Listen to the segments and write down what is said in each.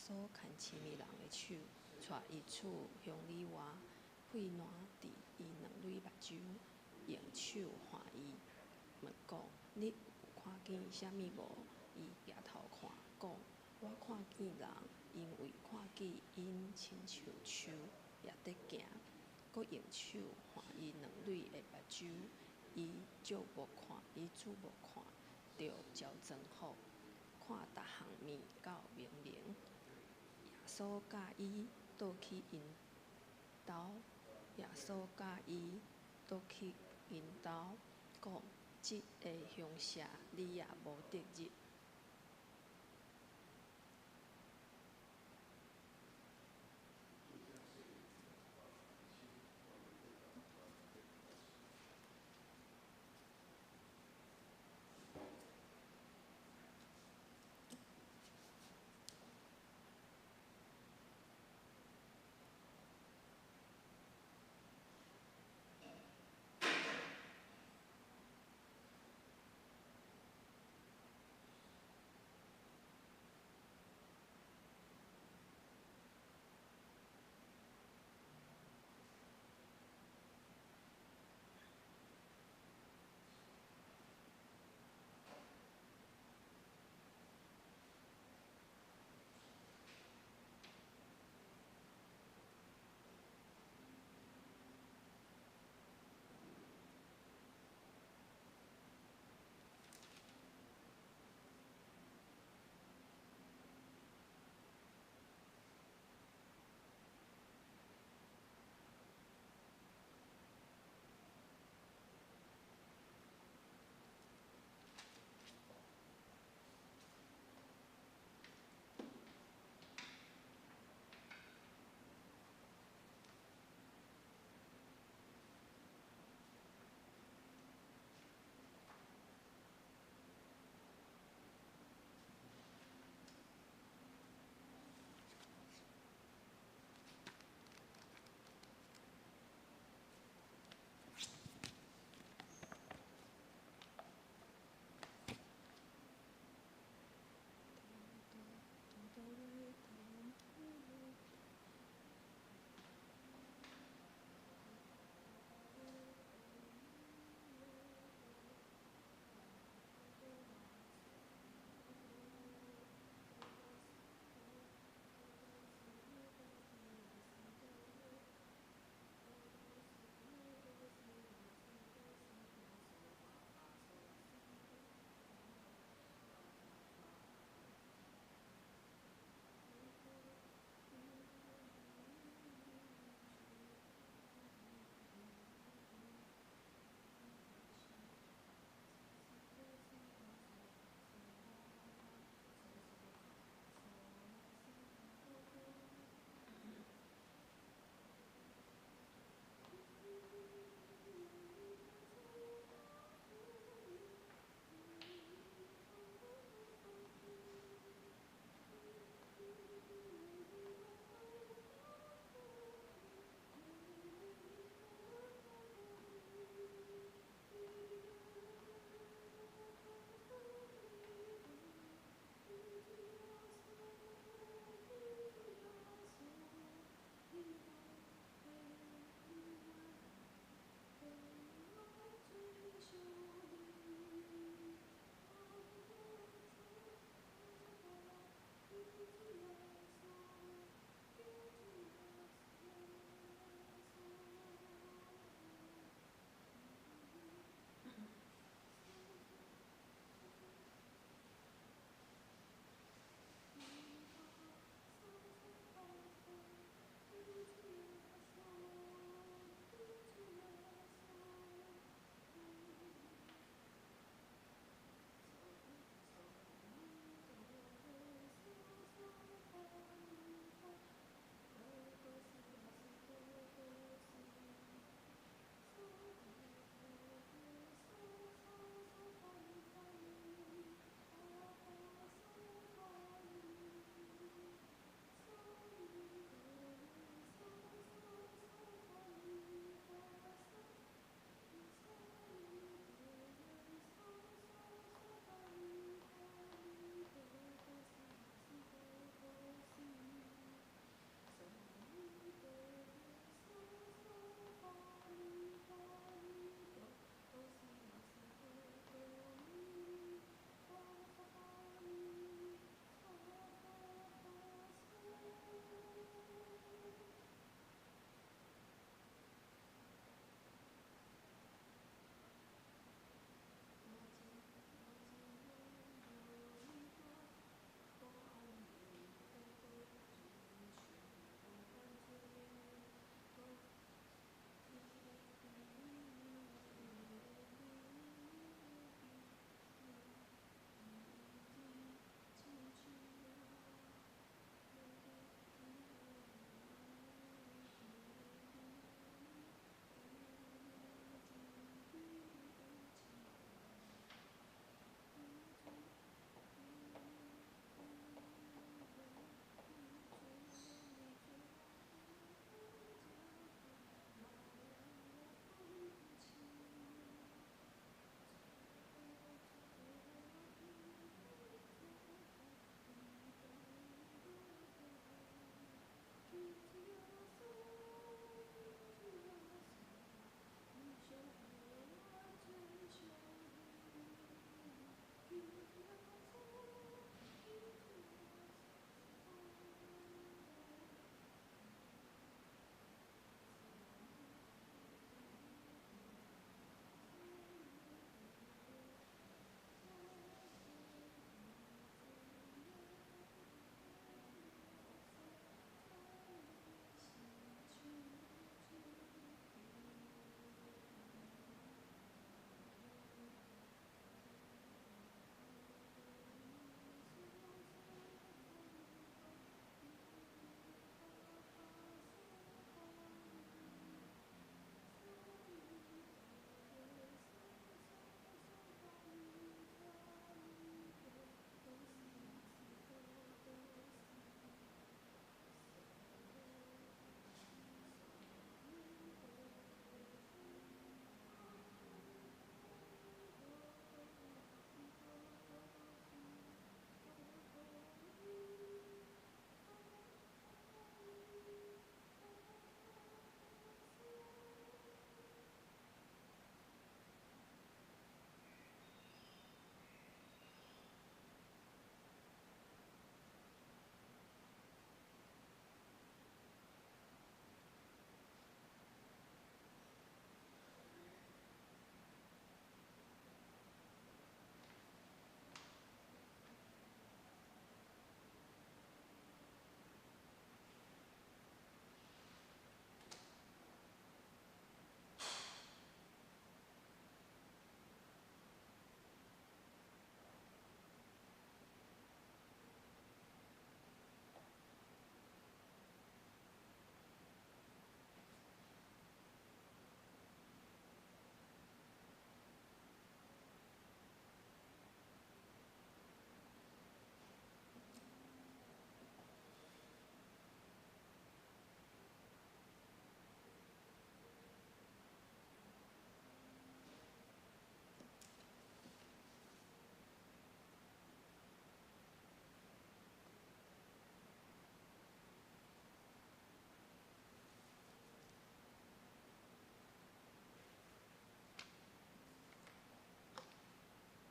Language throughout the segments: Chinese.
稣牵深的人的手，带伊厝乡里外，血烂伫伊两蕊目睭，用手唤伊，问讲：你有看见啥物无？伊举头看，讲：我看见人，因为看见因亲像树也伫行，搁用手唤伊两蕊的目睭，伊就无看，伊主无看，就焦装好，看逐项物到明明。耶稣教伊倒去因兜，耶稣教伊倒去因兜，讲：即个乡舍你也无得入。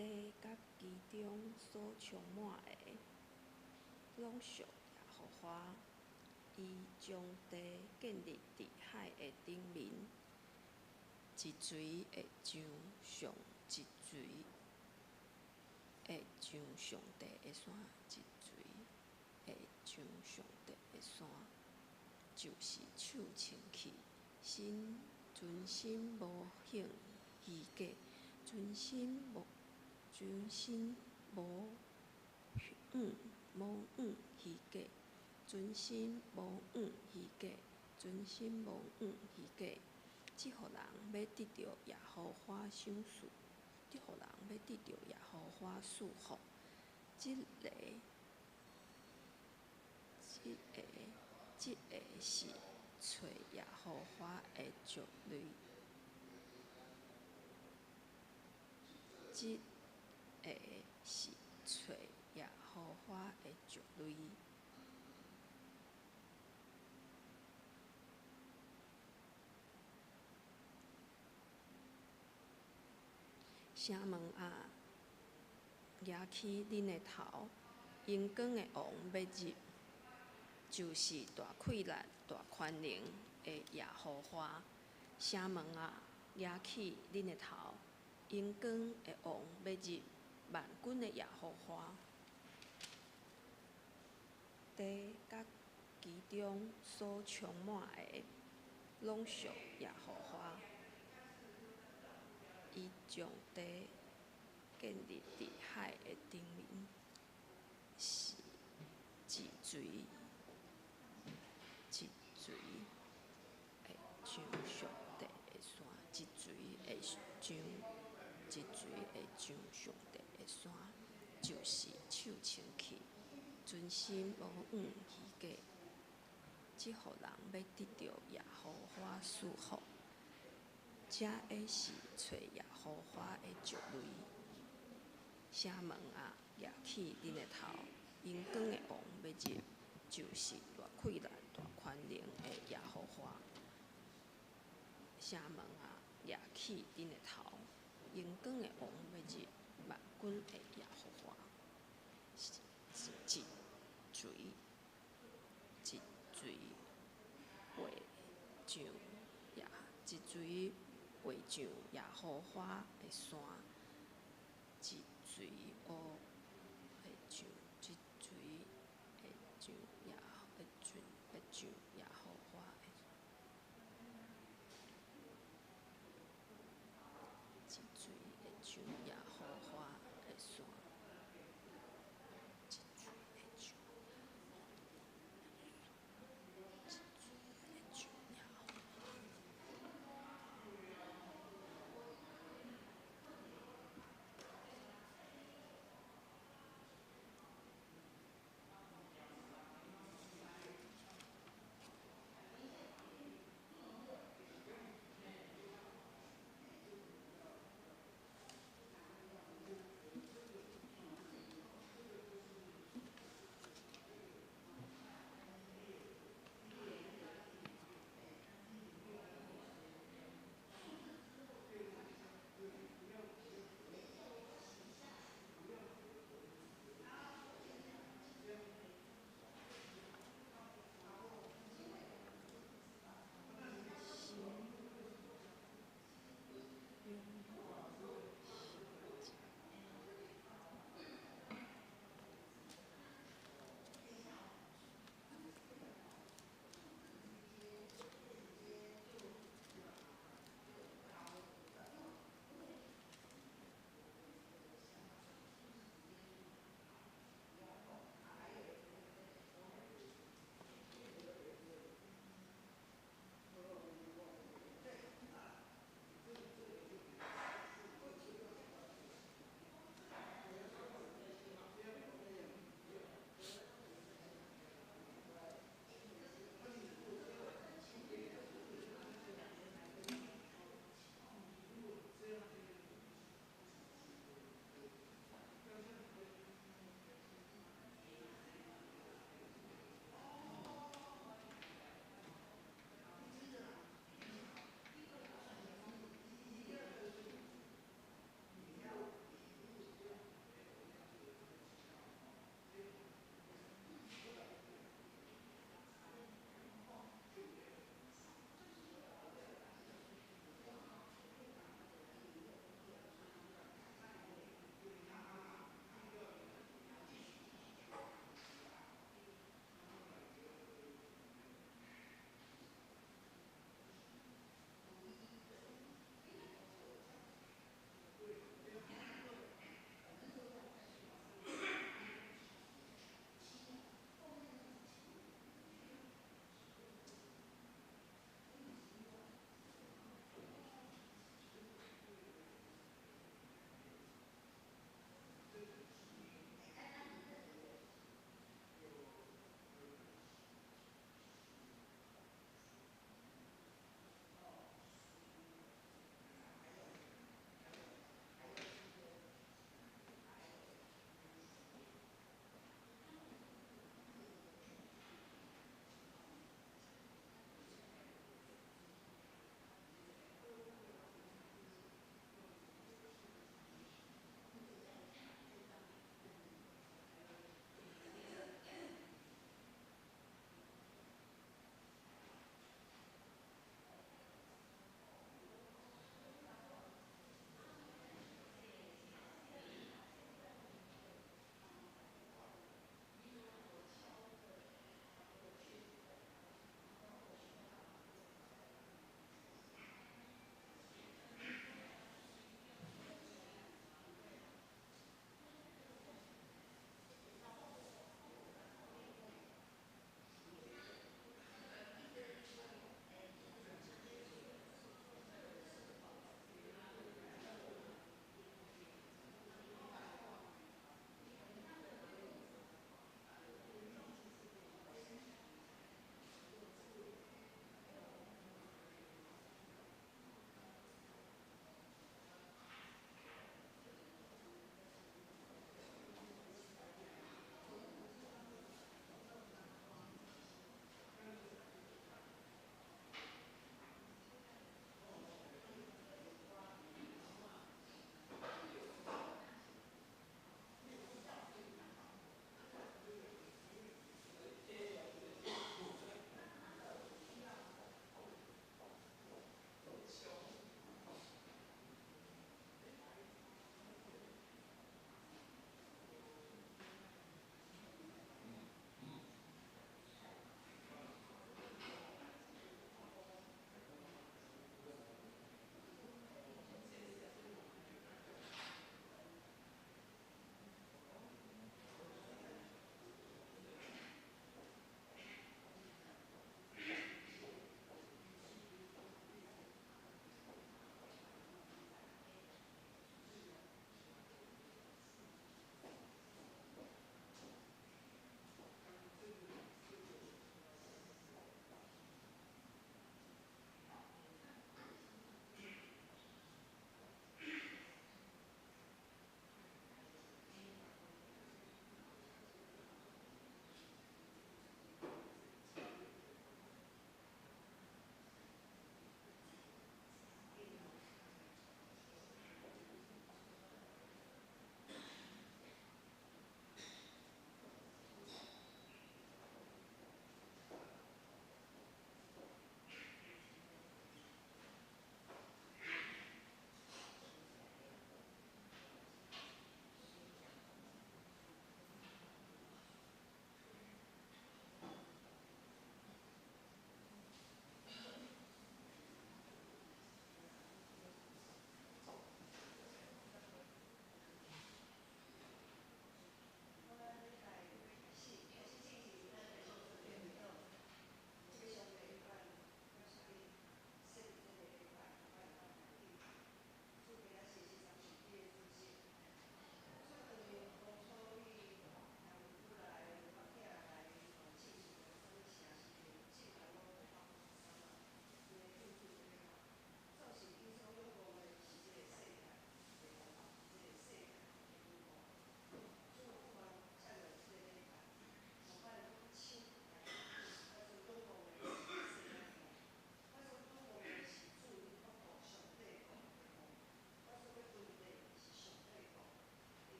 地甲其中所充满的，拢属耶和华。伊将地建立伫海的顶面，一水会上上一水，会上上帝的山，一水会上上帝的山，就是手清气，存心无行虚假，存心无虚假，存心无虚假，存心无虚假。即互人要得到耶和华赏赐，即互人要得到耶和华赐福。即个是找耶和华的族类。即个是找耶和华的族类。城门啊，举起恁的头，阳光的王要入，就是大气力、大宽能的耶和华。城门啊，举起恁的头，阳光的王要入，万军的耶和华。地甲其中所充满的，拢属耶和华。伊将地建立伫海的顶面，是一水会上上帝的山，一水会上上帝的山，就是手清气，存心无虚假。即互人要得到耶和华赐福。这个是找耶和华的族类。城门啊，举起恁的头，阳光的王要入，就是大气力、大宽能的耶和华。城门啊，举起恁的头，阳光的王要入，万军的耶和华。一水会上耶和华的山，一水会上耶和华的山，一水会上耶和华的山。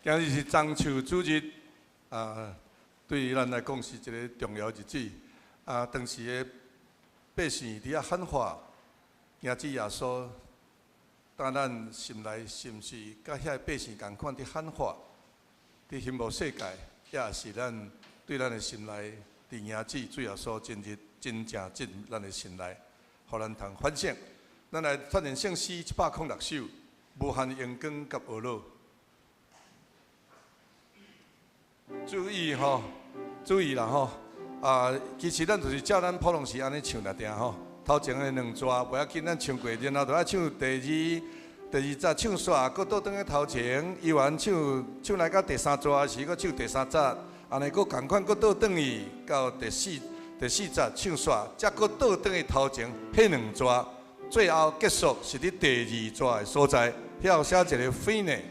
今日是中秋主日，对于咱来讲是一个重要日子。当时的百姓伫遐喊话，迎接耶稣。但咱心内是毋是甲遐百姓共款伫喊话？伫幸福世界，也是咱对咱的心内伫迎接主耶稣真日真正进咱的心内，互咱通反省。咱来发现圣诗106首，无限阳光甲学老。注意吼，注意啦吼！其实咱就是照咱普通时安尼唱来定吼。头前的两段不要紧，咱唱过，然后就要唱第二节唱煞，搁倒转去头前，伊完唱来到第三段时，搁唱第三节，安尼搁共款，搁倒转去到第四节唱煞，再搁倒转去头前，迄两段最后结束是伫第二段的所在，遐有写一个 finish。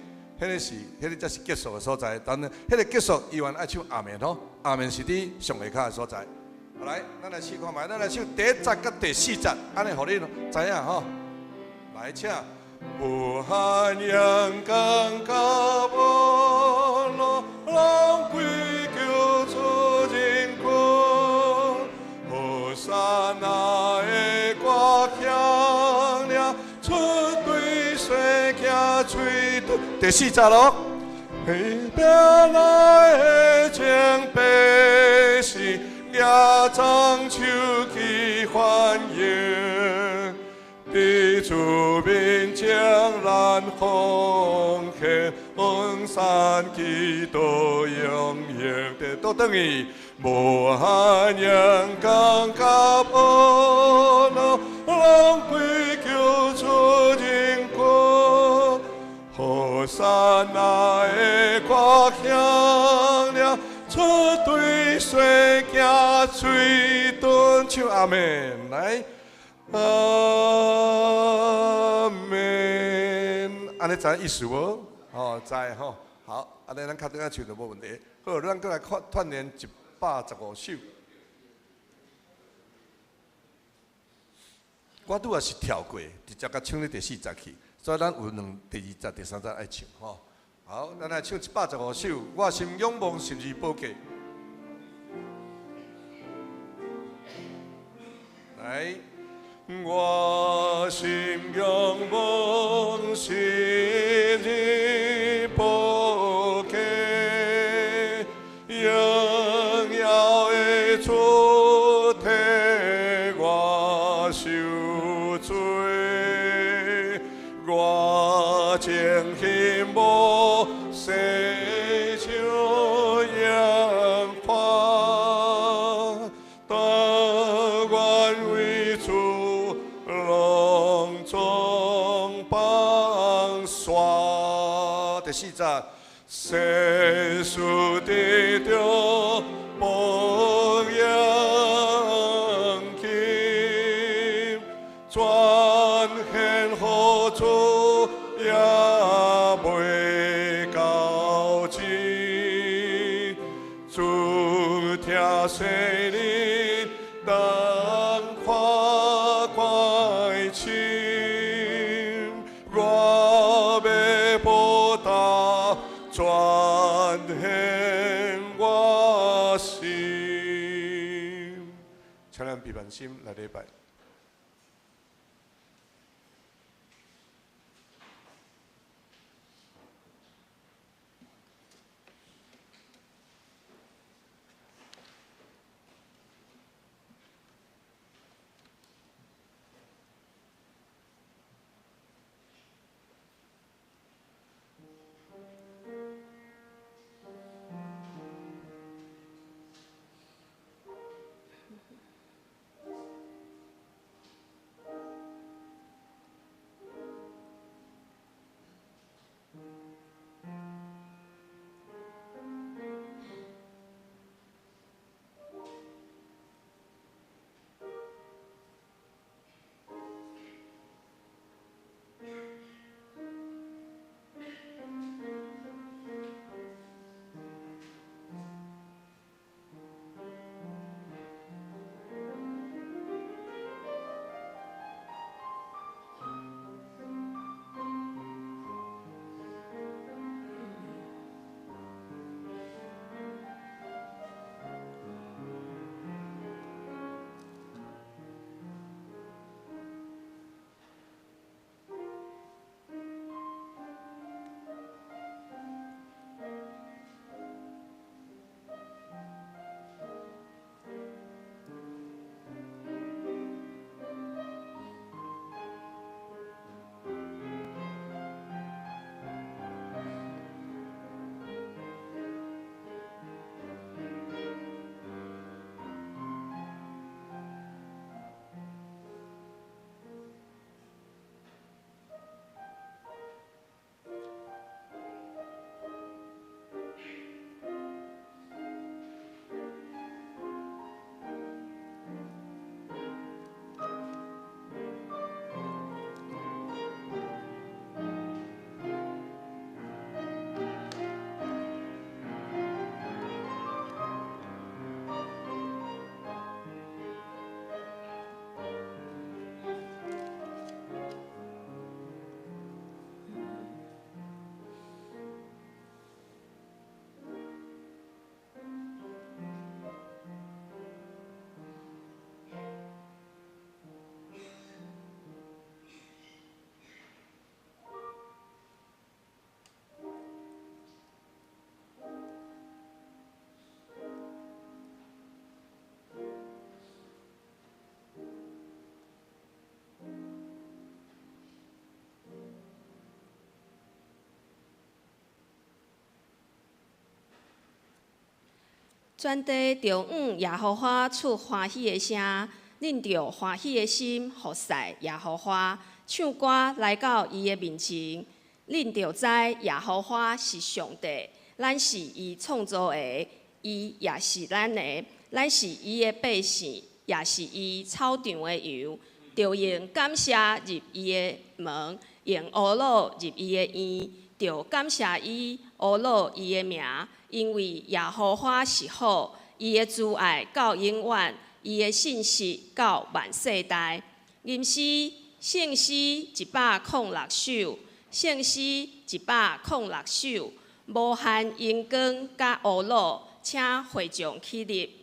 迄个才是结束的所在。但迄个结束，伊原爱唱阿门吼，阿门是伫上下骹的所在。好来，咱来试看觅，咱来唱第一节甲第四节，安尼互你知影吼。来，请。无限阳光甲无路，人归求出人群。何山那的歌响亮，出对水行吹。第四节咯，下边来的前辈是也中秋去欢迎，伫厝面将咱奉献，往山基督永远的倒转去，无限阳光甲无路，人归求出人群。何山那的歌响亮，出对水行水顿唱阿门，来阿门，安尼知影意思无？哦，知吼，好，安尼咱较等下唱就无问题。好，咱再来串联115首。我拄也是跳过，直接甲唱咧第四节去。所以咱有第二节、第三节爱唱吼。好，咱来唱115首。我心仰望十字宝架。来，我心仰望十字宝架，荣耀的主替我受罪。我情希望世上扬芳，但愿为主隆重榜刷。第四节，世俗得着榜样金，全献予主也袂够钱，主听世人当看怪心，我要报答全献我心。请咱闭眼心来礼拜。全地着耶和华出欢喜的声，恁着欢喜的心服侍耶和华，唱歌来到伊的面前。恁着知耶和华是上帝，咱是伊创造的，伊也是咱的，咱是伊的百姓，也是伊草场的油。着用感谢入伊的门，用乌鲁入伊的院，着感谢伊，乌鲁伊的名。因为耶和华是好，伊的慈爱到永远，伊的信实到万世代。吟诗圣诗106首，圣诗106首，无限荧光甲乌鲁，请会众起立。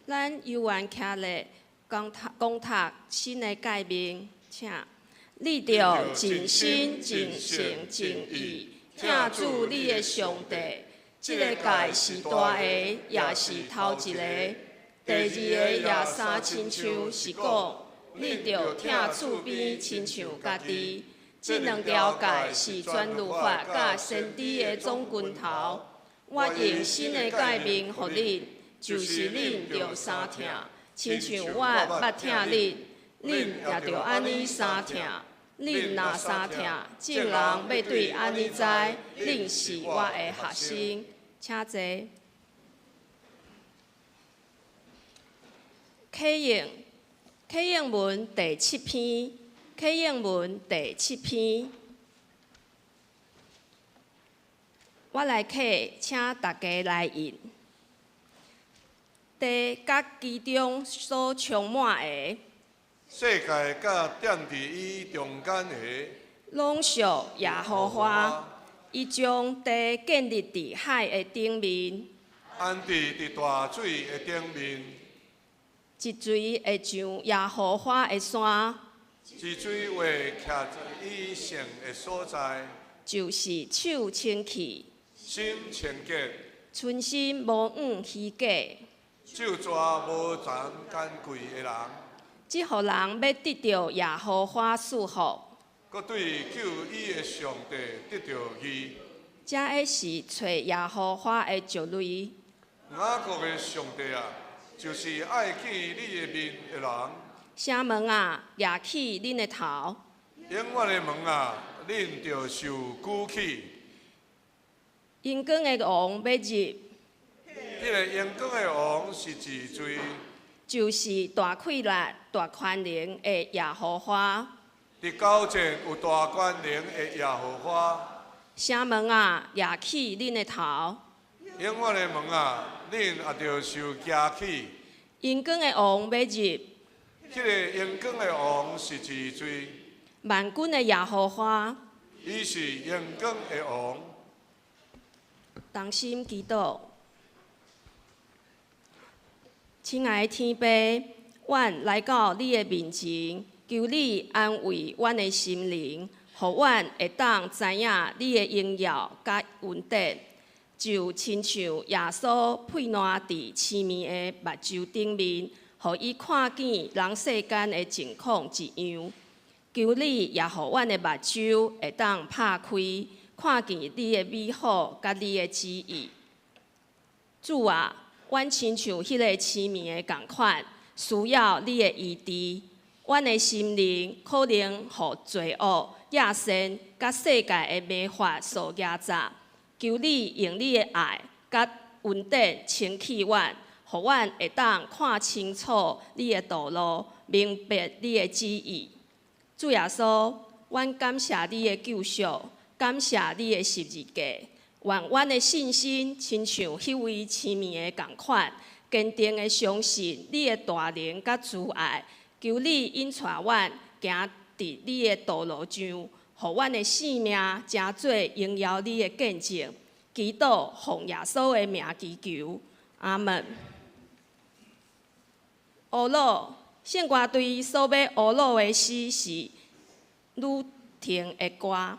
咱犹原徛咧讲读新的诫命，请你着尽心、尽性、尽意，听主你的上帝。这个诫是大个，也是头一个。第二个也三亲像是讲，你着听厝边亲像家己。这两条诫是全律法甲先知的总拳头。我用新的诫命予恁，就是恁着三听，亲像我捌听恁，恁也着安尼三听。恁若三听，众人要对安尼知，恁是我的学生。请坐。启应文第7篇，启应文第7篇。我来启，请大家来引。地甲其中所充满的，世界甲踮伫伊中间的，拢属耶和华。伊将地建立伫海的顶面，安置伫大水的顶面。一水会上耶和华的山，一水会徛在伊圣的所在，就是手清气，心清洁，存心无误虚假。就抓无残奸贵的人，即互人要得到耶和华赐福，搁对救伊的上帝得到义。这个是找耶和华的族类。雅各的上帝啊，就是爱见你的面的人。城门啊，举起恁的头；永远的门啊，恁着受举起。阳光的王要入，迄个阳光的王是治罪，就是大气力、大宽能的耶和华。伫高前有大权能的耶和华。城门啊，举起恁的头，永远的门啊，恁也着受夹起。阳光的王要入，迄个阳光的王是治罪，万军的耶和华。伊是阳光的王。同心祈祷，亲爱的天父，阮来到你的面前，求你安慰阮的心灵，互阮会当知影你的荣耀甲恩典，就亲像耶稣配烂伫市民的目睭顶面，互伊看见人世间的情况一样。求你也互阮的目睭会当拍开，看见你的美好甲你的旨意。主啊，阮亲像迄个市民的共款，需要你的医治。阮的心灵可能互罪恶、野心甲世界的迷惑所压榨。求你用你的爱甲恩典清气阮，互阮会当看清楚你的道路，明白你的旨意。主耶稣，阮感谢你的救赎，感谢你的十字架。愿阮的信心亲像迄位市民的共款，坚定的相信你的大能甲慈爱。求你引带阮行伫你的道路上，互阮的性命成做荣耀你的见证。祈祷奉耶稣的名祈求，阿门。乌鲁圣歌队所要乌鲁的诗是鲁廷的歌。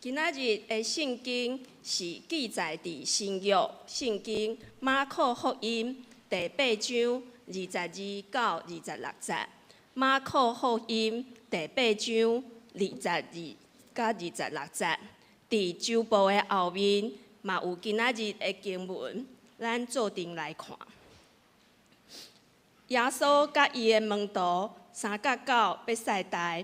今仔日的圣经是记载伫新约圣经马可福音第8章22到26节。马可福音第8章22到26节。伫周报的后面，嘛有今仔日的经文，咱做阵来看。耶稣甲伊的门徒三角到伯赛大，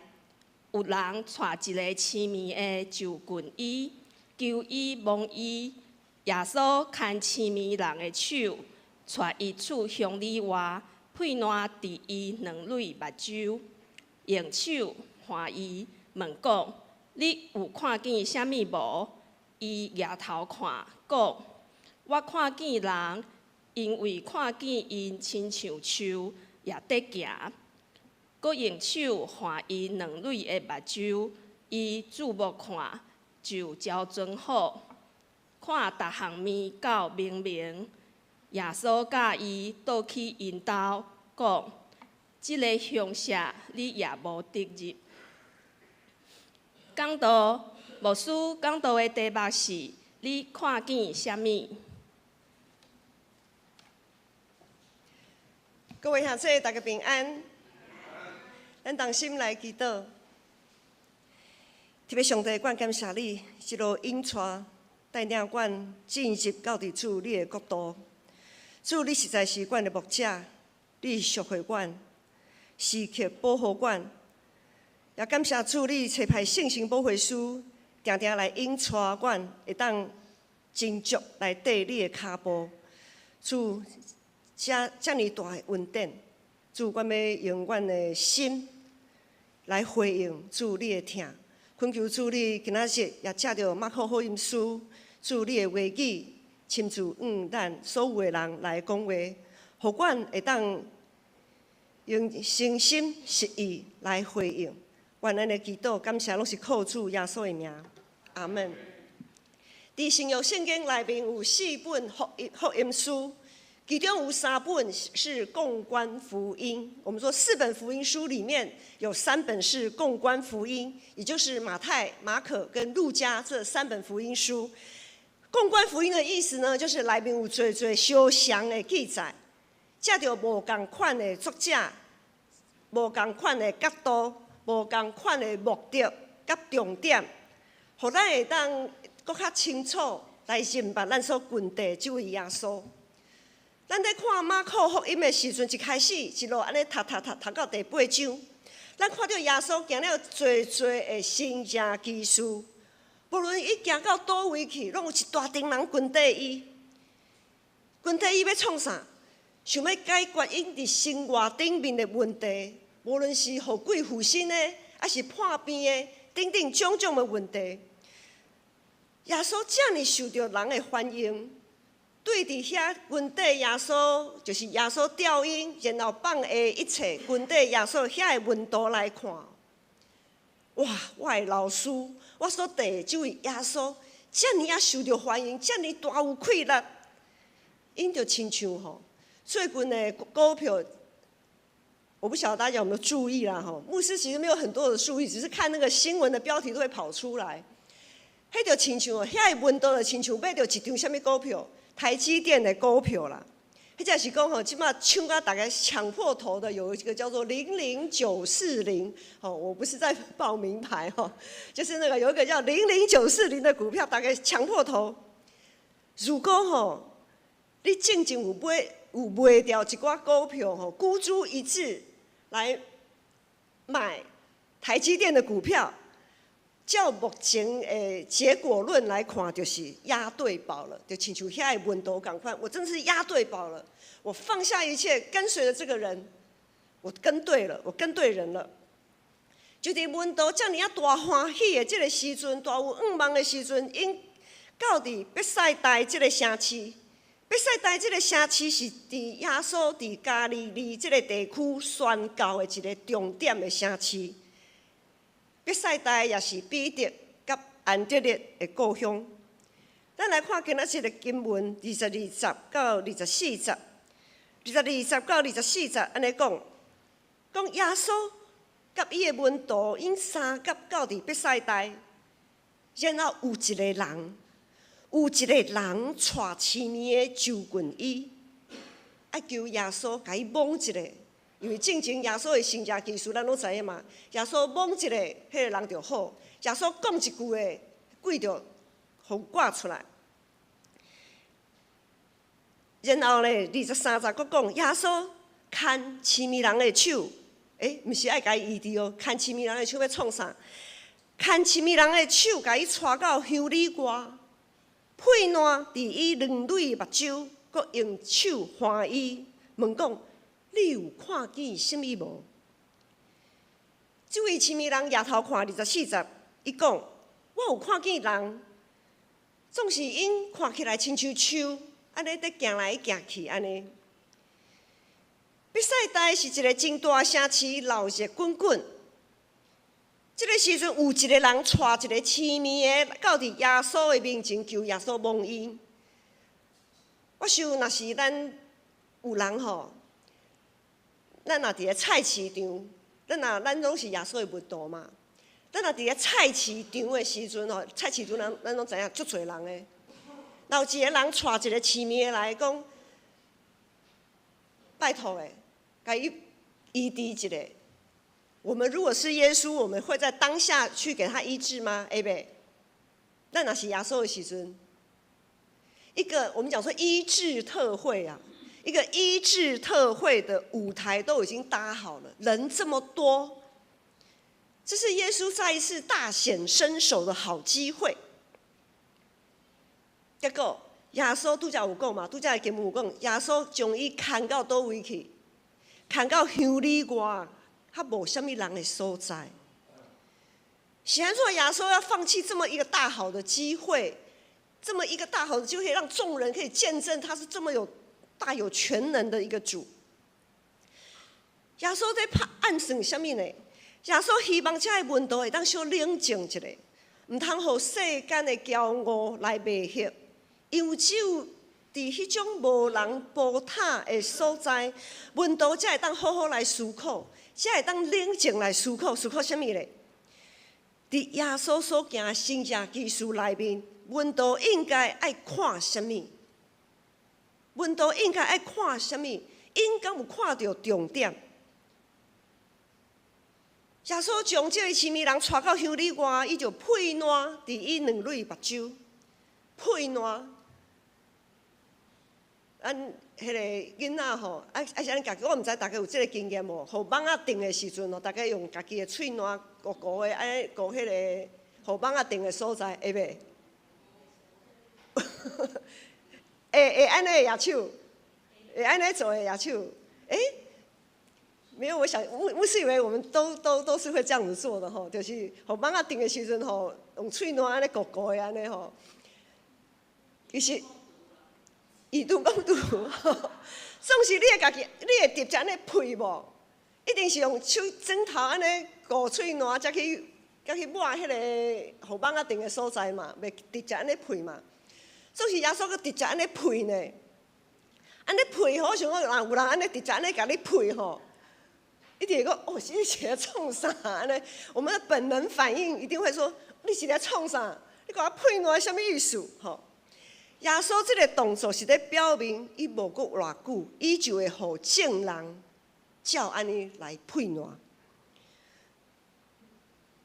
有人带一个痴迷的就近伊，求伊摸伊。耶稣牵痴迷人的手，带伊出乡里外，配烂伫伊两蕊目睭，用手唤伊，问讲：你有看见啥物无？伊抬头看，讲：我看见人。因为看见因亲像树也得行，佮用手唤因两蕊的目睭，伊注目看就焦准好，看逐项面到明明。耶稣甲伊倒去因兜，讲：即个乡舍你也无得入。讲道牧师讲道的题目是：你看见啥物？各位兄弟，大家平安。咱同心来祈祷，特别上帝，阮感谢你，一路引带带领阮进入到伫主你的国度。主，你实在是阮的牧者，你赎回阮，时刻保护阮。也感谢主，你差派圣神保惠师，定定来引带阮，会当真足来缀你的脚步。主。遮尔大的恩典，主，阮要用阮的心来回应主你的听，恳求主你今仔日也借着马可福音书，主你的话语亲自咱所有的人来讲话，互阮会当用诚心实意来回应。愿咱的祈祷感谢拢是靠主耶稣的名，阿门。伫新约圣经内面有4本福音书。其中有3本是共观福音，我们说4本福音书里面有3本是共观福音，也就是马太、马可跟路加这3本福音书。共观福音的意思呢，就是内面有最相像的记载，借着无同款的作者、无同款的角度、无同款的目的甲重点，互咱会当更较清楚来认识咱所群地这位耶稣。咱在看马可福音的时阵，一开始一路安尼读到第8章，咱看到耶稣行了多的神迹奇事，无论伊行到倒位去，拢有一大群人跟缀伊。跟缀伊要创啥？想要解决因伫生活顶面的问题，无论是互鬼附身的，还是破病的，等等种种的问题。耶稣遮尔受到人的欢迎。对伫遐群底耶稣，就是耶稣调音，然后放下一切群底耶稣遐的门徒来看。哇！我的老师，我所地这位耶稣，遮尔啊受到欢迎，遮尔大有气力，因就亲像吼，最近的股票，我不晓得大家有没有注意啦吼。牧师其实没有很多的注意，只是看那个新闻的标题都会跑出来。迄就亲像遐的门徒就亲像买到一张什么股票。台积电的股票啦，迄只是讲吼，即马抢到大概抢破头的有一个叫做00940，我不是在报名牌就是那个有一个叫00940的股票，大概抢破头。如果你正有卖掉一寡股票孤注一掷来买台积电的股票。照目前的结果论来看，就是押对宝了，就亲像遐的门徒同款，我真的是押对宝了。我放下一切，跟随了这个人，我跟对了，我跟对人了。就伫门徒遮尔啊大欢喜的这个时阵，大有愿望的时阵，因到伫伯赛大这个城市。伯赛大这个城市是伫耶稣伫加利利这个地区宣教的一个重点的城市。伯赛大也是彼得甲安德烈的故乡。咱来看今仔日的经文22节到24节，22节到24节安尼讲耶稣甲伊的门徒因三甲到伫伯赛大，然后有一个人带7年的周棍衣，爱求耶稣甲伊摸一下，因为正经耶稣的神迹技术咱拢知影嘛。耶稣摸一下，迄个人就好。耶稣讲一句的，鬼就互挂出来。然后咧，23节佫讲，耶稣牵痴迷人的手，毋是爱甲伊医治哦，牵痴迷人的手要创啥？牵痴迷人的手，甲伊带到乡里外，配烂伫伊两蕊目睭，佫用手划伊，问讲：你有看见什么无？这位痴迷人抬头看24节，伊讲：我有看见人，总是因看起来亲像树。安尼伫行来行去，安尼。比赛台是一个真大城市，闹热滚滚。这个时阵，有一个人带一个痴迷的到伫耶稣的面前，求耶稣摸伊。我想，若是咱有人吼，咱若伫咧菜市场，咱拢是耶稣的门徒嘛。咱若伫咧菜市场的时阵吼，菜市场咱拢知影，足侪人的。然后一个人带一个痴迷的来讲，拜托诶，甲伊医治一下。我们如果是耶稣，我们会在当下去给他医治吗？会袂？咱若是耶稣的时阵，一个我们讲说医治特会啊，一个医治特会的舞台都已经搭好了，人这么多，这是耶稣再一次大显身手的好机会。结果，耶稣拄则有讲嘛，拄则经文有讲，耶稣将伊牵到倒位去？牵到乡里外，较无啥物人的所在。是安怎耶稣要放弃这么一个大好的机会，这么一个大好的机会，让众人可以见证他是这么大有全能的一个主？耶稣在暗算啥物呢？耶稣希望这个门徒会当小冷静一下，唔通互世间的骄傲来迷惑。因为只有伫迄种无人波塔的所在，门徒才会当好好来思考，才会当冷静来思考啥物咧？伫耶稣所行的神迹奇事内面，门徒应该爱看啥物？门徒应该爱看啥物？应该有看到重点。耶稣将这个痴迷人带到乡里外，伊就配烂伫伊两蕊目睭，配烂。咱迄个囡仔吼，爱是安尼家己，我毋知大家有即个经验无？互蠓仔叮的时阵吼，大家用家己的喙烂糊糊的，安尼糊迄个互蠓仔叮的所在，会袂？会安尼的野手，会安尼做的野手，没有，我是以为我们都是会这样子做的吼，就是互蠓仔叮的时阵吼，用喙烂安尼糊糊的安尼吼，其实。以毒攻毒，总是你会家己，你会直接安尼配无？一定是用手指头安尼糊喙烂，才去抹迄个互蠓仔叮的所在嘛，袂直接安尼配嘛。总是耶稣佫直接安尼配呢，安尼配好像讲，有人安尼直接安尼甲你配吼，一定会讲哦，你是咧创啥安尼？我们的本能反应一定会说，你是咧创啥？你甲我配烂什么意思？吼？耶稣这个动作是咧表明，伊无过偌久，伊就会互证人照安尼来配烂。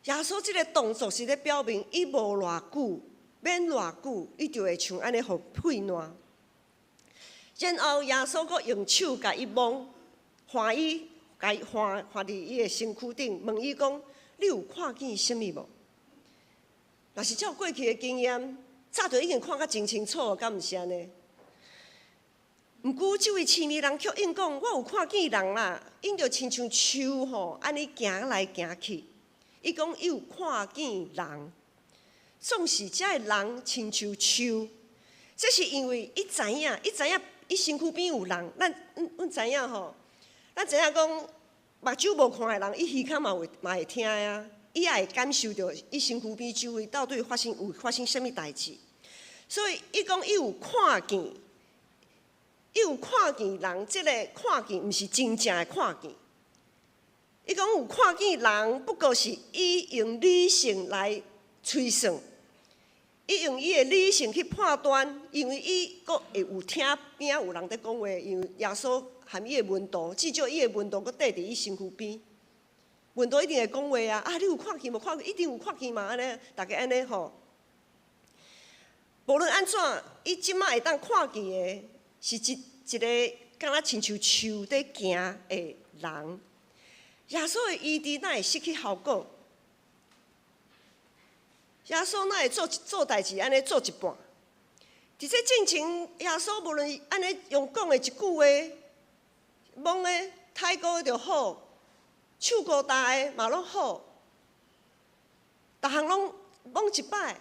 耶稣这个动作是咧表明，伊无偌久，免偌久，伊就会像安尼互配烂。然后耶稣佫用手甲伊摸，划伊，甲伊划伫伊的身躯顶，问伊讲：你有看见什么无？若是照过去的经验。早就已经看甲真清楚，敢毋是安尼？毋过，这位痴迷人却应讲：我有看见人啦，因着亲像树吼，安尼行来行去。伊讲伊有看见人，总是遮个人亲像树。这是因为伊知影，伊身躯边有人。阮知影吼，咱知影讲目睭无看的人，伊耳孔嘛会听啊。伊也会感受到伊身躯边周围到底有发生什么代志，所以伊讲伊有看见，伊有看见人，即个看见毋是真正的看见。伊讲有看见人，不过是伊用理性来推算，伊用伊的理性去判断，因为伊阁会有听边有人在讲话，因为耶稣含伊的门徒，至少伊的门徒阁缀伫伊身躯边。门徒一定会讲话啊！啊，你有看见无？看见一定有看见嘛？安尼，大家安尼吼。无论安怎，伊即摆会当看见的，是一个敢若亲像树在行的人。耶稣的医治哪会失去效果？耶稣哪会做代志安尼做一半？伫这进前，耶稣无论安尼用讲的一句话，懵的、太高就好。手高大的嘛拢好，逐项拢懵一摆，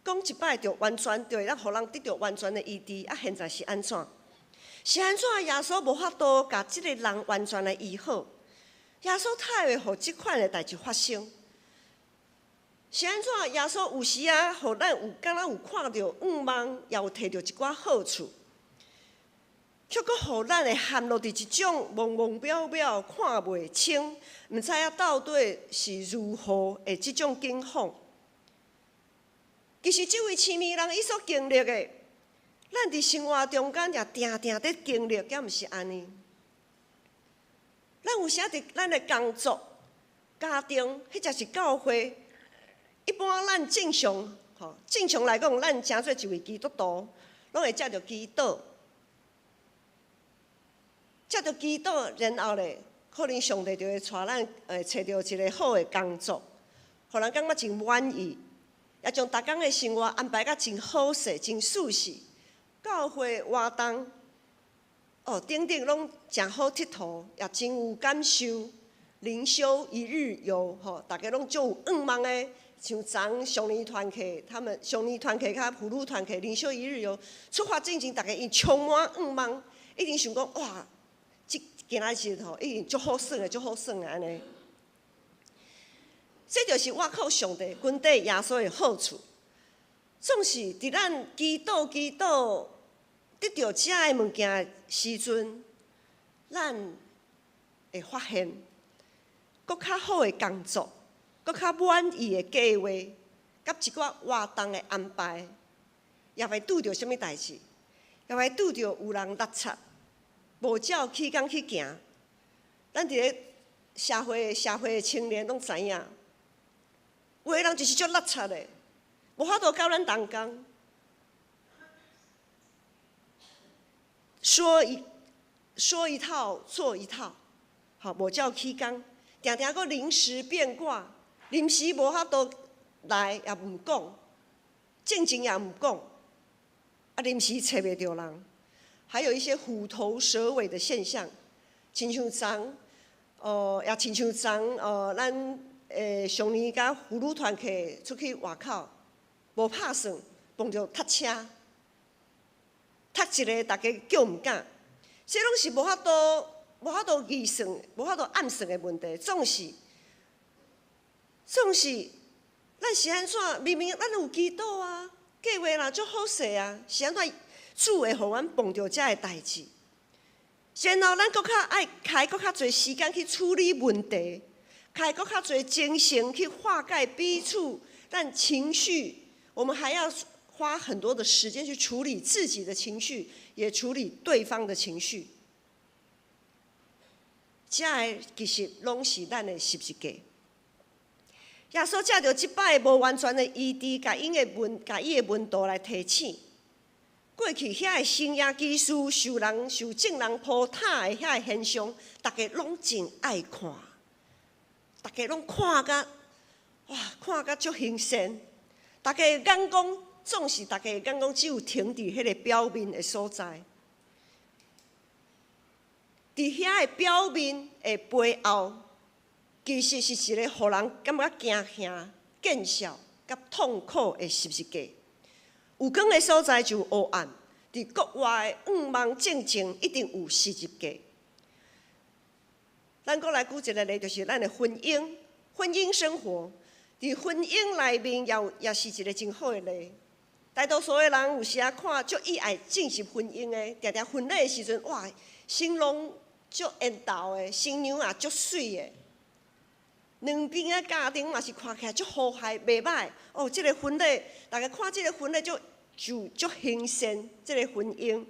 讲一摆就完全就会让互人得到完全的医治。啊，现在是安怎？是安怎？耶稣无法度甲即个人完全的医好。耶稣太会互即款的代志发生。是安怎？耶稣有时啊，互咱有敢若有看到愿望，也有摕到一寡好处。却阁互咱会陷落伫一种懵懵表表、看袂清，毋知影到底是如何的即种境况。其实，这位深迷人伊所经历的，咱伫生活中间也定定在经历，敢毋是安尼？咱有时伫咱的工作、家庭，迄才是教会。一般咱正常来讲，咱诚做一位基督徒，拢会接到祈祷。接到祈祷，然后咧，可能上帝就会带咱找到一个好的工作，互人感觉真满意，也将逐工的生活安排甲真好势、真舒适。教会活动，等等拢真好佚佗，也真有感受。灵修一日游，大家拢足有愿望的，像昨上年团契，他们上年团契甲妇女团契灵修一日游，出发之前，大家伊充满愿望，一定想讲哇！今仔日吼，已经足好耍的，足好耍的安尼。这就是我靠上帝、阮底耶稣的好处。总是伫咱祈祷得到遮的物件的时阵，咱会发现，搁较好的工作，搁较满意的计划，甲一寡活动的安排，也会拄着什么代志，也会拄着有人落差。无照起工去行，咱伫咧社会的青年拢知影，有的人就是足落差的，无法度教咱同工。说一套做一套，好无照起工，定定搁临时变卦，临时无法度来也毋讲，正经也毋讲，啊临时找袂着人。还有一些虎头蛇尾的现象，亲像也亲像咱上年甲妇女团契出去外口，无拍算，碰着塞车，塞一个大家叫毋敢，这拢是无法度预算、无法度暗算的问题。总是，咱是安怎？明明咱有祈祷啊，计划啦足好势啊，是安怎？主会互阮碰到遮个代志，然后咱搁较爱开搁较侪时间去处理问题，开搁较侪精神去化解彼此咱情绪。我们还要花很多的时间去处理自己的情绪，也处理对方的情绪。遮个其实拢是咱的十字架。耶稣借着即摆无完全的医治，甲伊的门徒来提醒。过去遐个生涯技术受众人扑塔的遐个现象，大家拢真爱看，大家拢看甲足新鲜。大家的眼光总是只有停伫迄个表面的所在，伫遐个表面的背后，其实是一个互人感觉惊吓、见笑、甲痛苦的十字架。有光的所在就有黑暗，伫国外的愿望正前一定有十字架。咱搁来举一个例，就是咱的婚姻生活。伫婚姻内面也是一个真好的例。大多数的人有时啊看足意爱进行婚姻的，定定婚礼的时阵，哇，新郎足缘投的，新娘也足水的。两边的家庭嘛是看起来足和谐，袂歹。哦，这个婚礼，大家看这个婚礼就足兴盛，这个婚姻。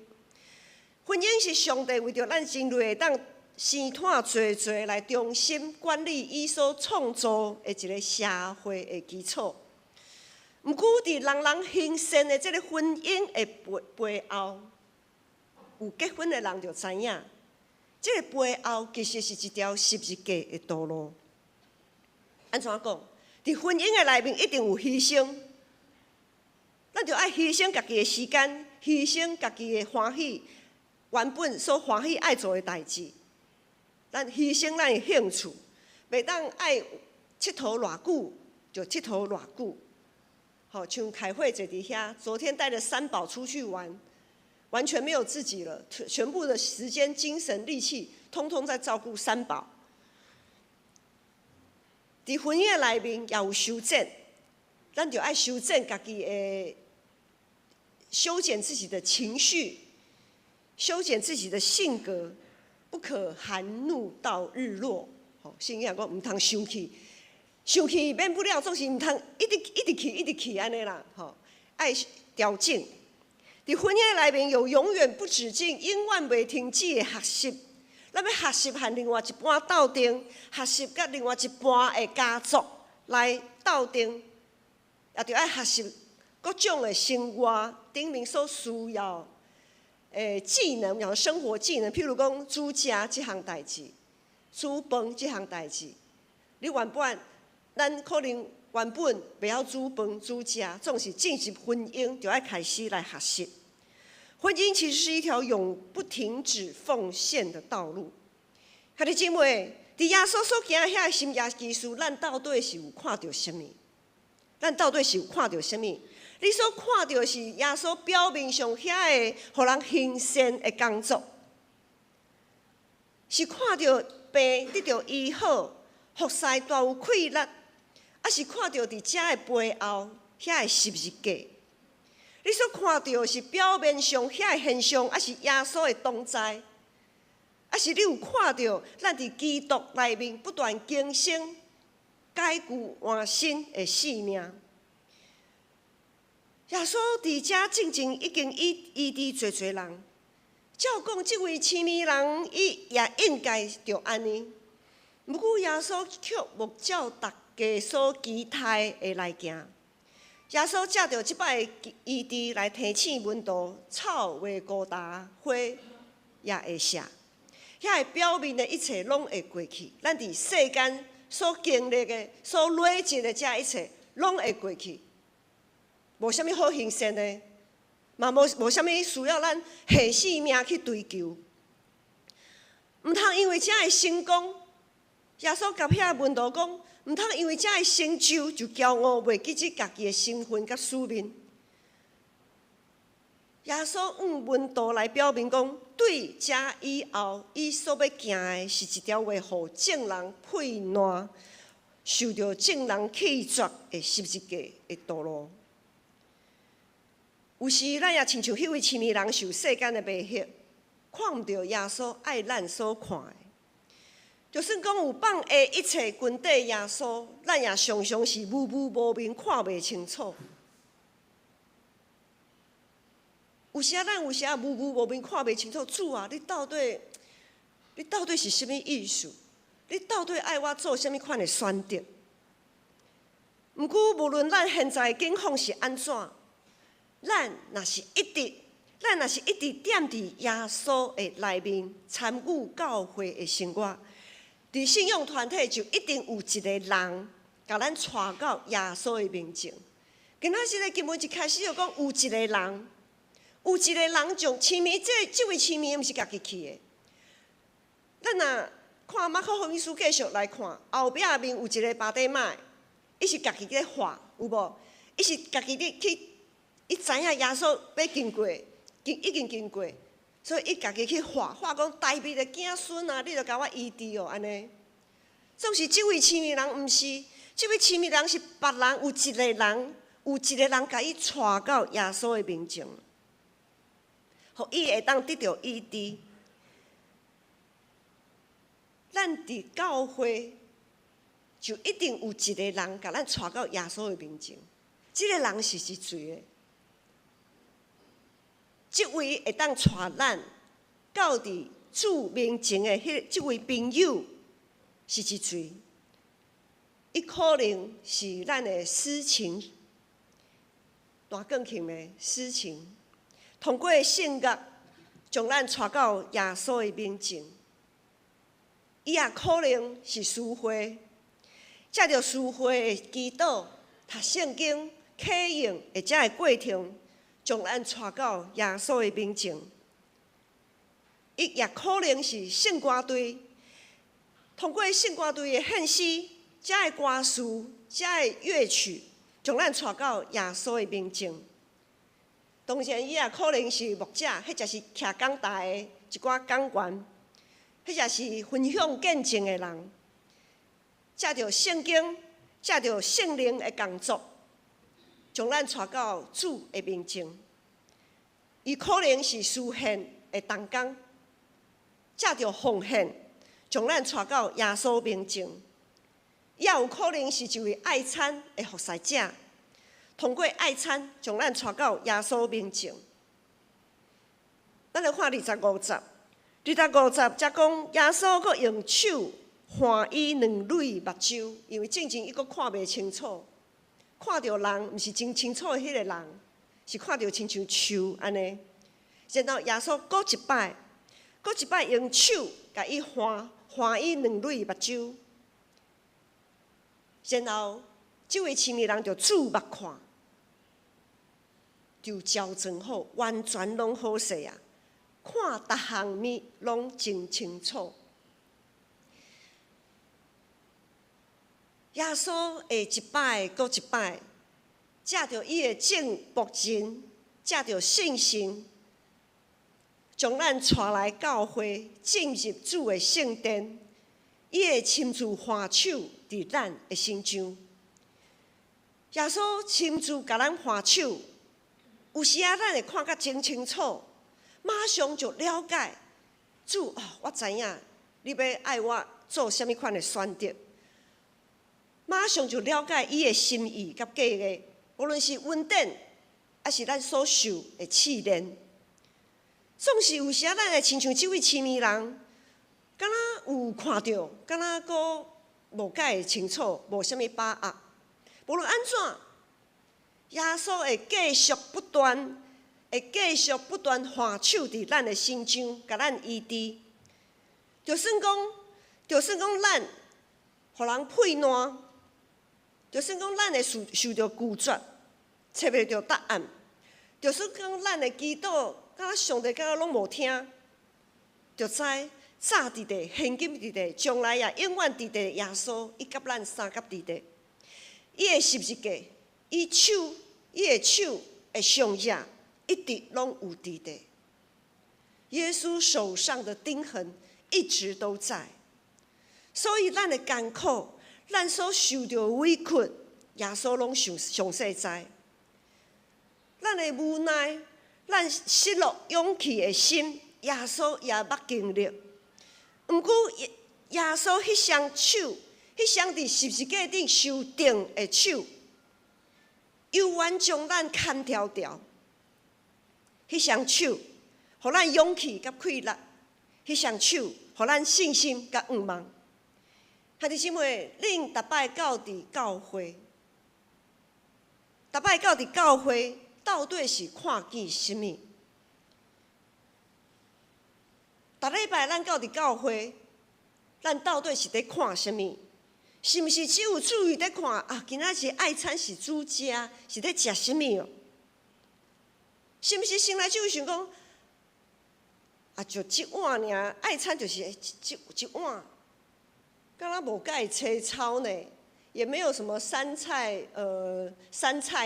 婚姻是上帝为着咱人类会当生产做做来重新管理伊所创造的一个社会的基础。毋过，伫人人兴盛的这个婚姻的背后，有结婚的人就知影，这个背后其实是一条十字架的道路。安怎讲？伫婚姻的内面一定有牺牲，咱就爱牺牲家己的时间，牺牲家己的欢喜，原本所欢喜爱做的代志，咱牺牲咱的兴趣，袂当爱佚佗偌久就佚佗偌久。好，像凯慧姐伫遐，昨天带着三宝出去玩，完全没有自己了，全部的时间、精神、力气，通通在照顾三宝。伫婚姻内面也有修正，咱就爱修正家己的，修剪自己的情绪，修剪自己的性格，不可含怒到日落。吼，圣经讲唔通生气，生气免不了，总是唔通一直气安尼啦。吼，爱调整。伫婚姻内面有永远不止境、永远袂停止的学习。咱要学习和另外一半斗阵，学习甲另外一半的家族来斗阵，也着爱学习各种的生活顶面所需要的技能，然后生活技能，譬如讲煮食这项代志，煮饭这项代志。你原本咱可能原本袂晓煮饭煮食，总是进入婚姻就爱开始来学习。婚姻其实是一条永不停止奉献的道路。兄弟姐妹，伫耶稣所行遐的新约基事，咱到底是有看到什么？咱到底是有看到什么？你所看到是耶稣表面上遐的，互人兴盛的工作，是看到病得到医好，服侍大有气力，还是看到伫遮的背后遐的十字架？你所看到是表面上遐个现象，还是耶稣的同在？还是你有看到咱伫基督内面不断更新、改旧换新的生命？耶稣伫遮正正已经医治侪人。照讲，这位青面人伊也应该着安尼。不过耶稣却无照大家所期待的来行。耶稣借着即摆医治来提醒门徒，草会孤单，花也会谢。遐个表面的一切拢会过去，咱伫世间所经历的、所累积的这一切，拢会过去。无啥物好兴盛的，嘛无啥物需要咱下死命去追求。毋通因为这个成功，耶稣甲遐门徒讲。毋通因为这个成就就骄傲，袂记起家己的身份甲使命。耶稣用门徒来表明讲，对这以后，伊所要行的是一条为互众人配难、受到众人弃绝的十字架的道路。有时咱也亲像迄位青面人受世间的迷惑，看毋到耶稣爱咱所看的。就算讲有放下一切军队耶稣，咱也常常是模模糊面，看袂清楚。有时咱有时模模糊面，看袂清楚。主啊，你到底是甚物意思？你到底爱我做甚物款的选择？毋过无论咱现在境况是安怎，咱若是一直踮伫耶稣的内面，参与教会的生活。伫信仰团体就一定有一个人，甲咱带到耶稣的面前。今仔日的经文一开始就讲有一个人，从青面这位青面毋是家己去的。咱若看马可福音书继续来看，后壁面有一个巴底买，伊是家己咧画，有无？伊是家己咧去，伊知影耶稣要经过，已经经过。所以，伊家己去画讲大卫的子孙啊，你著甲我医治哦，安尼。总是这位青面人，毋是，这位青面人是别人，有一个人甲伊带到耶稣的面前，互伊会当得到医治。咱伫教会，就一定有一个人把咱带到耶稣的面前。这个人是一罪的，这位会当带咱到伫主面前的这位朋友是一罪。伊可能是咱的私情，大更轻的私情，通过性格将咱带到耶稣的面前。伊也可能是私会，借着私会的祈祷、读圣经、启应或者的过程，将咱带到耶稣的面前。伊也可能是圣歌队，通过圣歌队的献诗、遮的歌词、遮的乐曲，将咱带到耶稣的面前。当然，伊也可能是牧者，或者是徛讲台的一寡讲员，或者是分享见证的人，借着圣经、借着圣灵的工作，将咱带到主的面前。伊可能是施献的同工，借着奉献，将咱带到耶稣面前。也有可能是一位爱餐的服侍者，通过爱餐将咱带到耶稣面前。咱来看25节，25节则讲耶稣佫用手划伊两蕊目睭，因为正前伊佫看袂清楚，看到人毋是真清楚的迄个人，是看到亲像树安尼。然后耶稣佫一摆用手甲伊划伊两蕊目睭。然后，这位青年人就注目看，就焦装好，完全拢好势啊！看逐项物拢真清楚。耶稣会一摆搁一摆，借着伊的正仆人，借着信心，将咱带来教会，进入主的圣殿。伊会亲自画手伫咱的心上。耶稣亲自甲咱画手，有时啊，咱会看甲真清楚，马上就了解主哦，我知影你要爱我做啥物款的选择，马上就了解伊的心意甲计划，无论是稳定，还是咱所受的试炼。总是有时啊，咱会亲像这位青年人。敢若有看到，敢若阁无解清楚，无啥物把握。无论安怎，耶稣会继续不断画手伫咱的心上，甲咱医治。就算讲咱互人配烂，就算讲咱会受到拒绝，找袂到答案，就算讲咱的祈祷，敢若上帝敢若拢无听，就知。早伫地，现今伫地，将来也永远伫地。耶稣，伊甲咱三甲伫地。伊的十字架，伊的手的上压，一直拢有伫地。耶稣手上的钉痕一直都在。所以咱的艰苦，咱所受到委屈，耶稣拢详细知。咱的无奈，咱失落勇气的心，耶稣也捌经历。毋过，耶稣迄双手，迄双伫十字架顶受钉的手，犹原将咱牵条条。迄双手，互咱勇气甲气力；迄双手，互咱信心甲愿望。兄弟姊妹，恁逐摆到伫教会，到底是看见什么？逐礼拜咱到伫教会，咱到底是伫看什么？是毋是只有注意伫看啊？今仔日爱餐是主食，是伫食什么？是毋是先来就想讲啊？就一碗尔，爱餐就是一碗，敢若无介切操呢？也没有什么三菜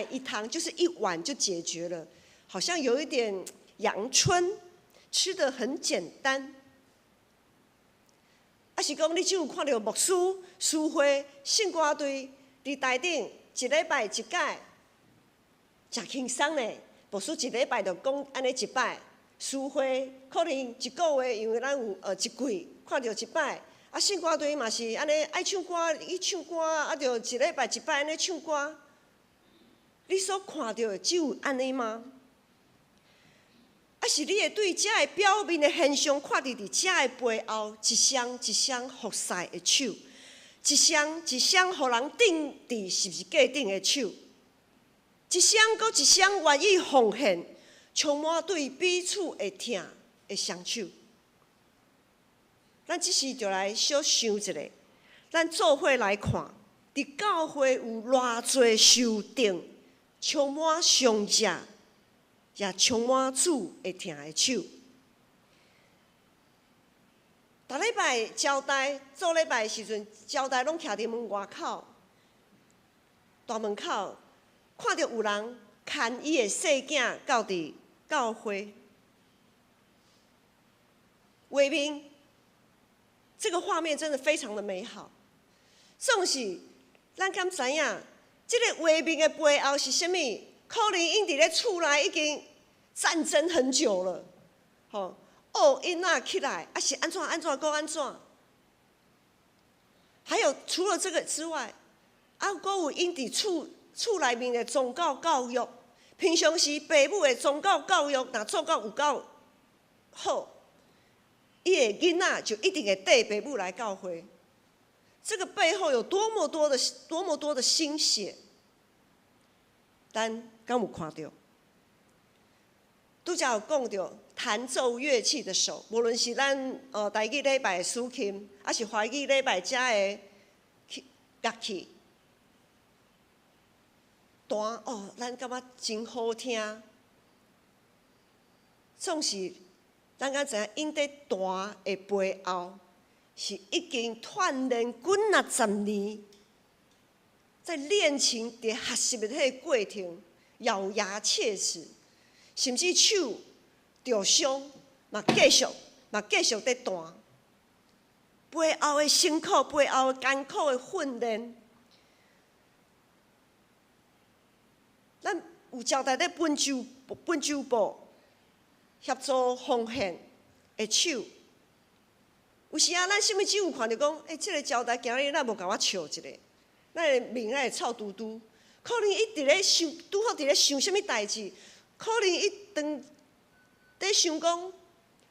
一汤，就是一碗就解决了，好像有一点阳春。吃得很简单，还是讲你只有看到牧师、师会、圣歌队伫台顶一礼拜一届，真轻松呢。牧师一礼拜就讲安尼一摆，师会可能一个月，因为咱有一季看到一摆，信歌队嘛是安尼爱唱歌，伊唱歌啊，着一礼拜一摆安尼唱歌。你所看到的只有安尼吗？是你会对遮个表面的现象看伫遮个背后，一双一双服侍的手，一双一双互人顶伫十字架顶的手，一双搁一双愿意奉献，充满对彼此的疼的双手。咱即时就来小想一下，咱做伙来看，伫教会有偌侪受定，充满上者。也充满主会疼的手。逐礼拜招待，做礼拜的时阵，招待拢徛伫门外口，大门口，看到有人牵伊的细囝到伫教会，画面，这个画面真的非常的美好。总是咱敢知影，这个画面的背后是啥物？可能因伫咧厝内已经战争很久了，因仔起来，是安怎搁安怎？还有除了这个之外，搁有因伫厝内面的宗教教育，平常时父母的宗教教育，若做到有够好，伊的囡仔就一定会缀父母来教会。这个背后有多么多的心血，咱敢有看到？拄则有讲到弹奏乐器的手，无论是咱台语礼拜的司琴，还是华语礼拜遮的乐器，弹咱感觉真好听。总是咱敢知影，因在弹的背后，是已经锻炼几60年，在练琴伫学习的迄个过程，咬牙切齿。甚至手着伤，嘛继续在弹。背后的辛苦，背后的艰苦的训练，咱有交代咧本州部协助奉献的手。有时咱什物只有看着讲，这个交代今日咱无甲我笑一下，咱的面会臭嘟嘟。可能伊伫咧想，拄好伫咧想什物代志。可能伊在想讲，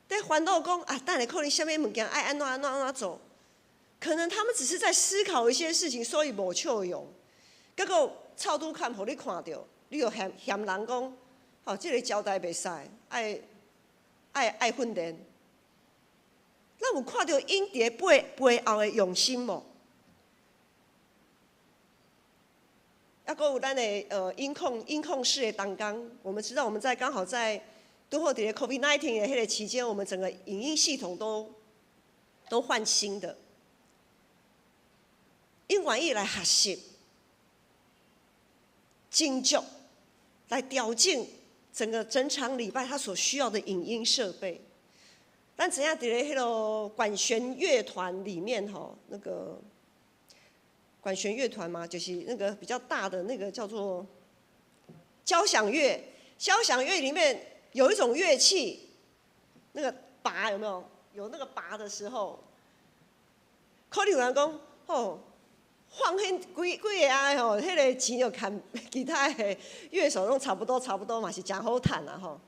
在烦恼讲等下可能什么物件爱安怎做？可能他们只是在思考一些事情，所以无笑容。结果臭拄看，互你看到，你就嫌人讲，这个交代袂使，爱训练。咱有看到因伫背后的用心无？还有咱的音控室的当中，我们知道我们刚好在拄好伫 COVID-19 的迄个期间，我们整个影音系统都换新的，因愿意来学习、精进，来调整整场礼拜他所需要的影音设备。咱知影伫咧迄个管弦乐团里面那个。管弦乐团嘛，就是那个比较大的那个叫做交响乐。交响乐里面有一种乐器，那个拔有没有？有那个拔的时候，可能有人讲放迄几个迄个钱就看其他的乐手拢差不多嘛，是真好赚啊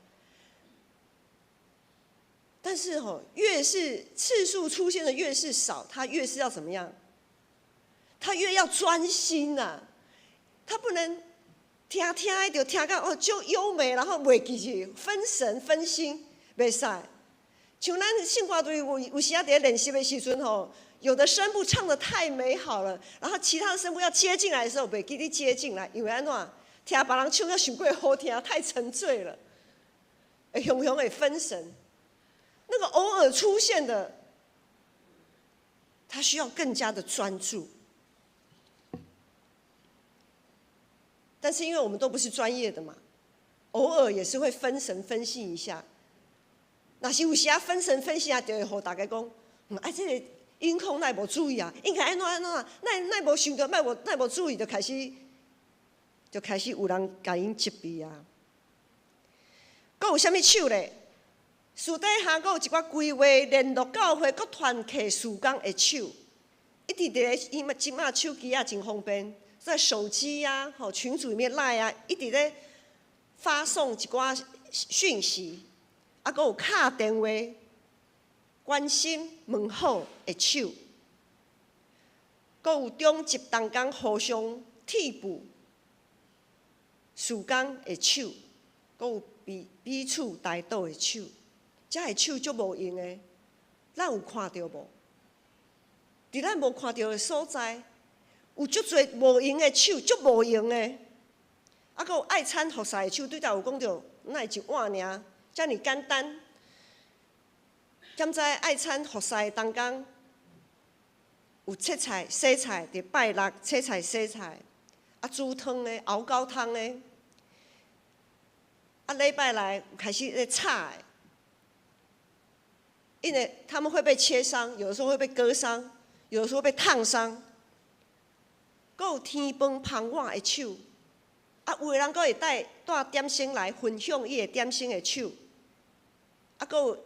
但是越是次数出现的越是少，它越是要怎么样？他越要专心他不能听就听到就优美，然后袂记去分神分心，袂使。像咱信歌队有时在练习的时阵有的声部唱得太美好了，然后其他的声部要接进来的时候，袂记你接进来，因为安怎听别人唱要伤过好听，太沉醉了，常常会分神。那个偶尔出现的，他需要更加的专注。但是因为我们都不是专业的嘛，偶尔也是会分神分心一下。若是有时分神分心就会互大家讲，这个音控哪无注意应该安怎，哪无想到，哪无注意，就开始有人甲因责备。搁有啥物手咧？私底下阁有一寡规划联络教会各团契事工的手，一直伫咧，即马手机啊真方便，在手机啊、群组里面赖啊，一直咧发送一寡讯息，啊，阁有敲电话关心问好的手，阁有中集同工互相替补事工的手，阁有彼此带导的手。遮个手足无用的，咱有看到无？伫咱无看到的所在，有足侪无用的手，足无用的。啊，阁有爱餐服侍的手，对头有讲到，哪会一碗尔，遮尔简单。兼在爱餐服侍的当中，有切菜、洗菜，伫拜六切菜、洗菜，啊煮汤的、熬高汤的，啊礼拜来开始咧炒的。因为他们会被切伤，有的时候会被割伤，有的时候被烫伤。阁有天饭芳碗的手，啊，有的人阁会带点心来分享伊的点心的手，啊，阁有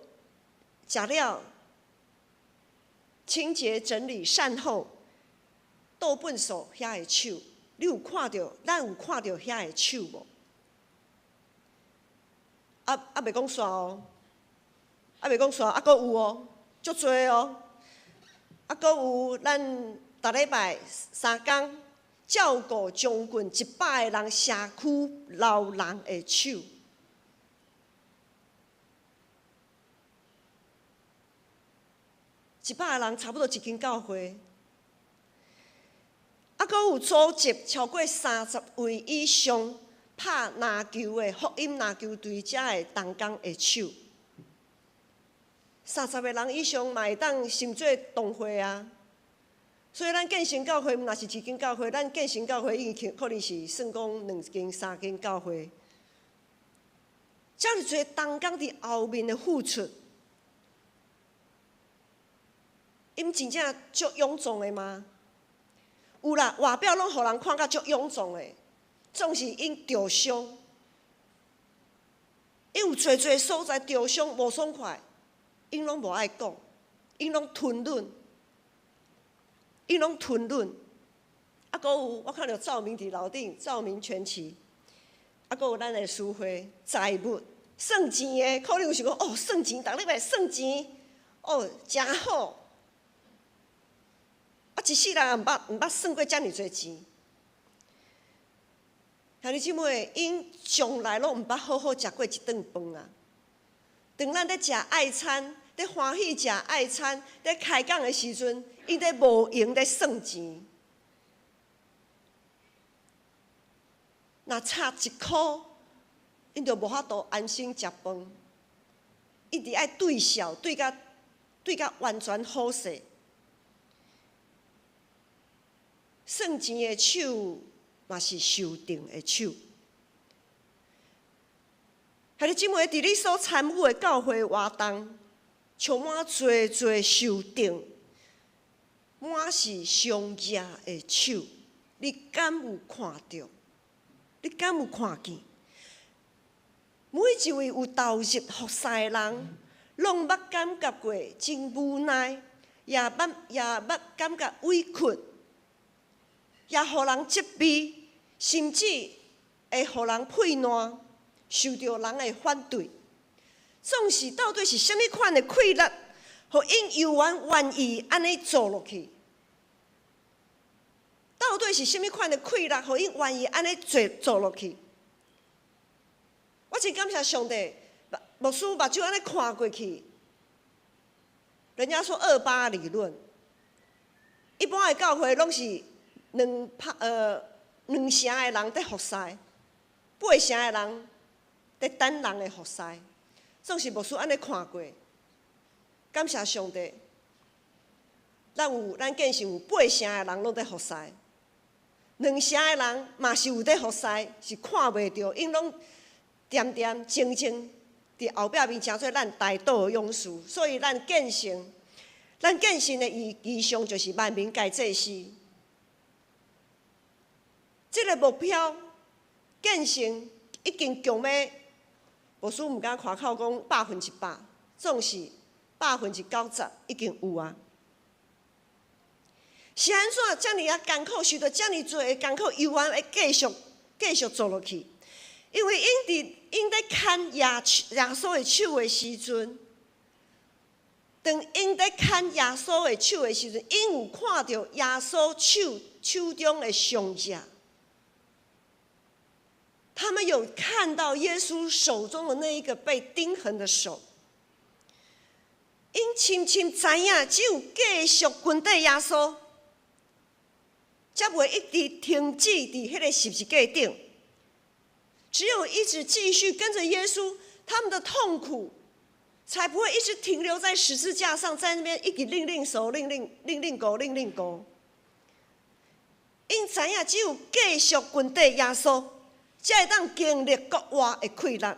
食了清洁整理善后倒粪扫遐个手，你有看到？咱有看到遐个手无？袂讲煞哦。袂讲煞，阁有哦，足多哦。阁有咱逐礼拜3工照顾将近100个人社区老人的手。100个人差不多一间教会。阁有组织超过30位以上拍篮球的福音篮球队遮的同工的手。30个人以上嘛会当成做同会啊，所以咱建成教会若是一间教会，咱建成教会已经可能是算讲2间、3间教会。遮尔侪同工伫后面的付出，因真正足勇壮的吗？有啦，外表拢互人看甲足勇壮的，总是因受伤，因有侪所在受伤无爽快。因拢无爱讲，因拢吞忍，啊，阁有我看到赵明伫楼顶，赵明全旗，啊，阁有咱的书会财务算钱的，可能有想讲哦，算钱，逐礼拜算钱，哦，真好。啊，一世人也毋捌算过遮尔侪钱。兄弟姊妹，因从来拢毋捌好好食过一顿饭啊。当咱咧食爱餐，咧欢喜食爱餐，咧开讲的时阵，因咧无闲咧算钱。若差1箍，因就无法度安心食饭，一直爱对笑，对甲完全好势。算钱的手，嘛是受定的手。兄弟姊妹，伫你所参与的教会活动，充满侪受定，满是上业的手，你敢有看到？你敢有看见？每一位有投入服侍的人，拢捌感觉过真无奈，也捌感觉委屈，也互人责备，甚至会互人配烂。受到人的反对，总是到底是甚物款的气力，互因犹原愿意安尼做落去？到底是甚物款的气力，互因愿意安尼做落去？我真感谢上帝，牧师目睭安尼看过去，人家说28理论，一般的教会拢是2成的人在服侍，8成的人在等人的服侍，总是牧师安尼看过。感谢上帝，咱建成有8成的人拢在服侍，2成的人嘛是有在服侍，是看袂到，因拢静静伫后壁面，诚做咱大道的勇士。所以咱建成的意向就是万民皆祭司。这个目标建成已经强要。牧师毋敢夸口讲100%，总是90%已经有啊。是安怎遮尔艰苦，受到遮尔多的艰苦，犹原会继续做落去？因为因在牵耶稣的手的时阵，当因在牵耶稣的手的时阵，因有看到耶稣手中的伤者，他们有看到耶稣手中的那一个被钉痕的手。因深深知影，只有继续跟跟耶稣，才袂一直停止伫迄个十字架顶。只有一直继续跟着耶稣，他们的痛苦才不会一直停留在十字架上，在那边一直令手、令狗。因知影，只有继续跟跟耶稣，才会当经历国外的快乐，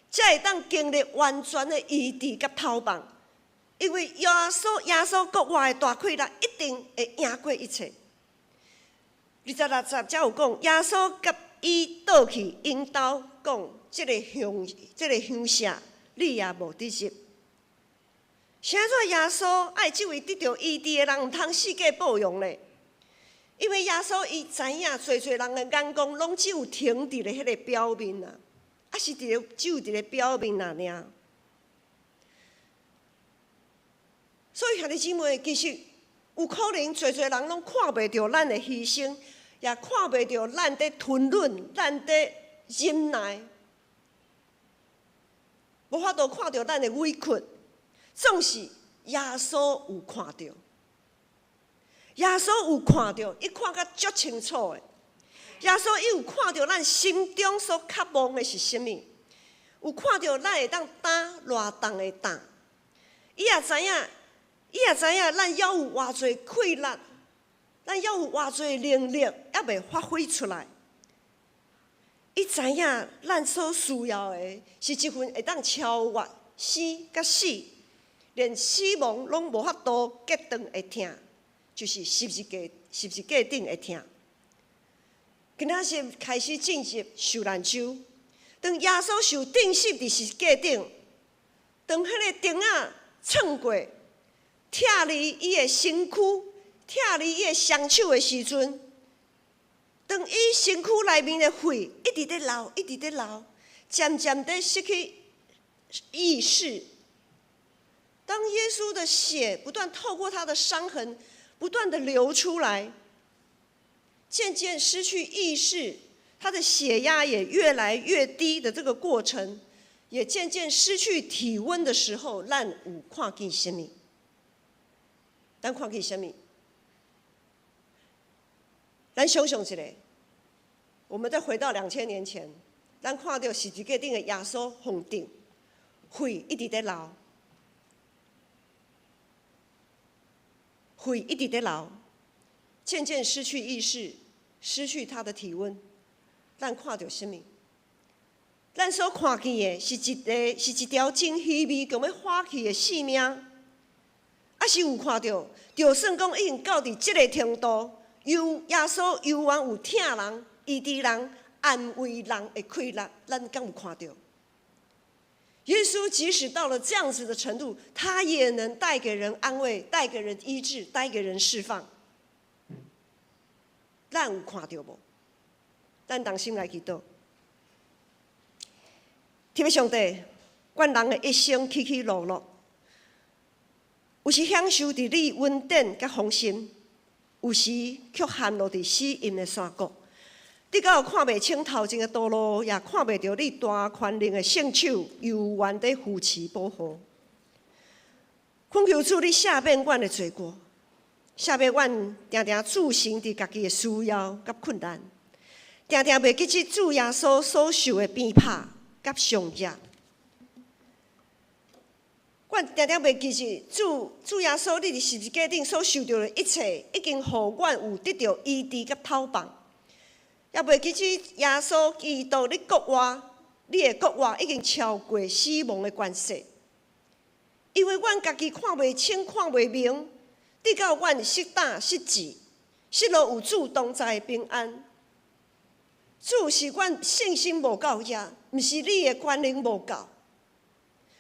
才会当经历完全的医治甲头棒。因为耶稣国外的大快乐一定会赢过一切。26节才有讲，耶稣甲伊倒去因兜讲，这个乡舍，你也无得入。是安怎耶稣爱这位得到医治的人，毋通世界报用呢？因为耶稣伊知影，侪人的眼光拢只有停伫咧迄个表面啊，是只有伫咧表面那尔。所以兄弟姊妹，其实有可能侪人拢看袂到咱的牺牲，也看袂到咱在吞忍、咱在忍耐，无法度看到咱的委屈。总是耶稣有看到，耶稣有看到，伊看甲足清楚的。耶稣伊有看到咱心中所渴望的是啥物，有看到咱会当担偌重的担，伊也知影咱要有偌济快乐，咱要有偌济能力，还袂发挥出来。伊知影咱所需要的是一份会当超越生甲死，连死亡拢无法度决断的疼，就是十字架顶的疼。今仔日开始进入受难周，当耶稣受钉死伫十字架顶，当迄个钉仔刺过，拆离伊的身躯，拆离伊的双手的时阵，当伊身躯内面的血一直在流，渐渐地失去意识。当耶稣的血不断透过他的伤痕，不断的流出来，渐渐失去意识，他的血压也越来越低的这个过程，也渐渐失去体温的时候，咱有看见什么？咱看见什么？咱想象一下，我们再回到2000年前，咱看到十字架顶的耶稣红顶，血一直在流，血一直在流，渐渐失去意识，失去他的体温。咱看到什么？咱所看见的是一条真虚微、强要花去的性命，还是有看到？就算讲已经到伫这个程度，耶稣犹原有疼人、医治人、安慰人的快乐，咱敢有看到？耶稣即使到了这样子的程度，他也能带给人安慰，带给人医治，带给人释放。咱有看到无？咱同心来祈祷。天父上帝，阮人的一生起起落落，有时享受伫你稳定甲丰盛，有时却陷落伫死荫的山谷。你敢有看袂清头前的道路，也看袂到你大权能的圣手犹原在扶持保护。恳求主，你赦免阮的罪过，赦免阮常常自行伫家己的需要甲困难，常常袂记起主耶稣所受的鞭拍甲伤者。阮常常袂记起主耶稣你伫十字架顶所受到的一切，已经互阮有得到医治甲透棒。也袂记起耶稣基督你国外，你的国外已经超过死亡的关系。因为阮家己看袂清、看袂明，直到阮失胆、失志，失落有主同在的平安。主是阮信心无够遮，毋是你的权能无够。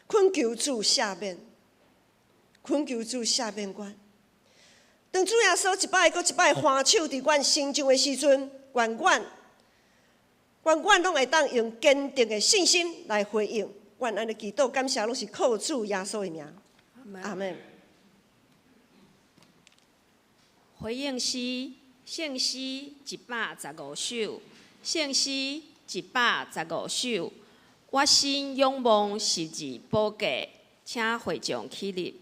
恳求主赦免，恳求主赦免阮。当主耶稣一摆搁一摆欢手伫阮心中的时阵，愿拢会当用坚定的信心来回应。愿安尼祈祷感谢，拢是靠主耶稣的名。阿门。回应诗，圣诗115首，圣诗115首。我心仰望十字宝架，请会众起立。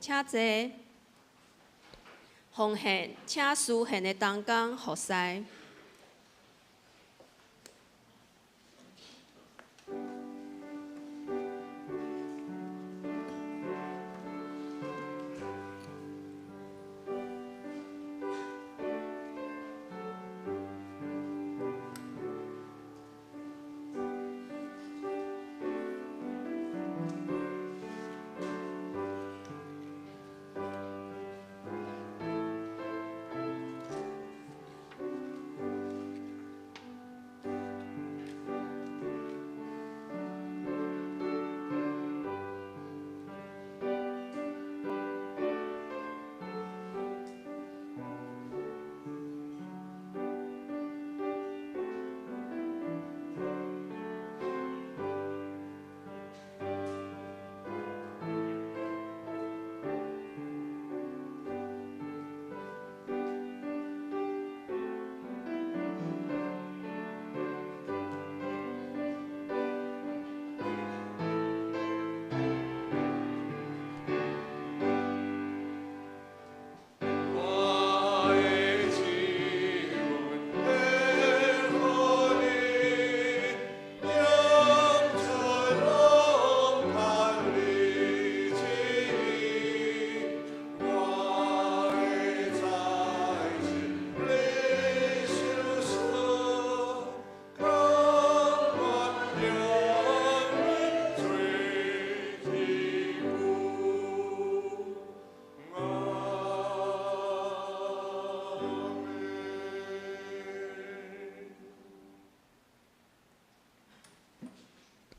请坐，奉献，请书献的同工服侍。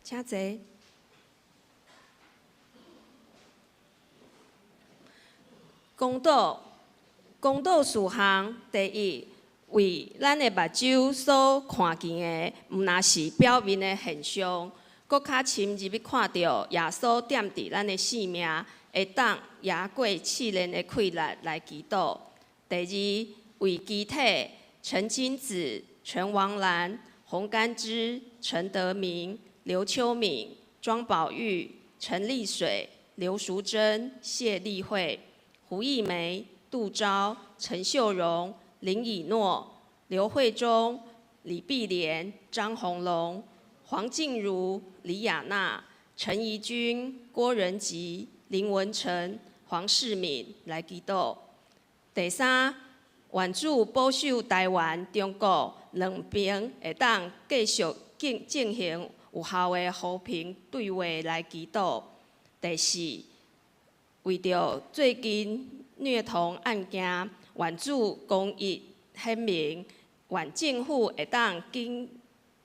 请坐。公道事项第一，为咱的目睭所看见的，毋若是表面的现象，搁较深入去看到耶稣踮伫咱的性命，会当压过试炼的困难来祈祷。第二，为基体陈金子、陈王兰、洪甘之、陈德明、刘秋敏、庄宝玉、陈丽水、刘淑珍、谢丽慧、胡艺梅、杜昭、陈秀荣、林以诺、刘慧忠、李碧莲、张宏龙、黄静茹、李雅娜、陈怡君、郭仁吉、林文成、黄世敏来祈祷。第三，愿主保守台湾、中国两边会当继续进行有效的和平对话来祈祷。第四，为着最近虐童案件，愿主公益显明，愿政府会当紧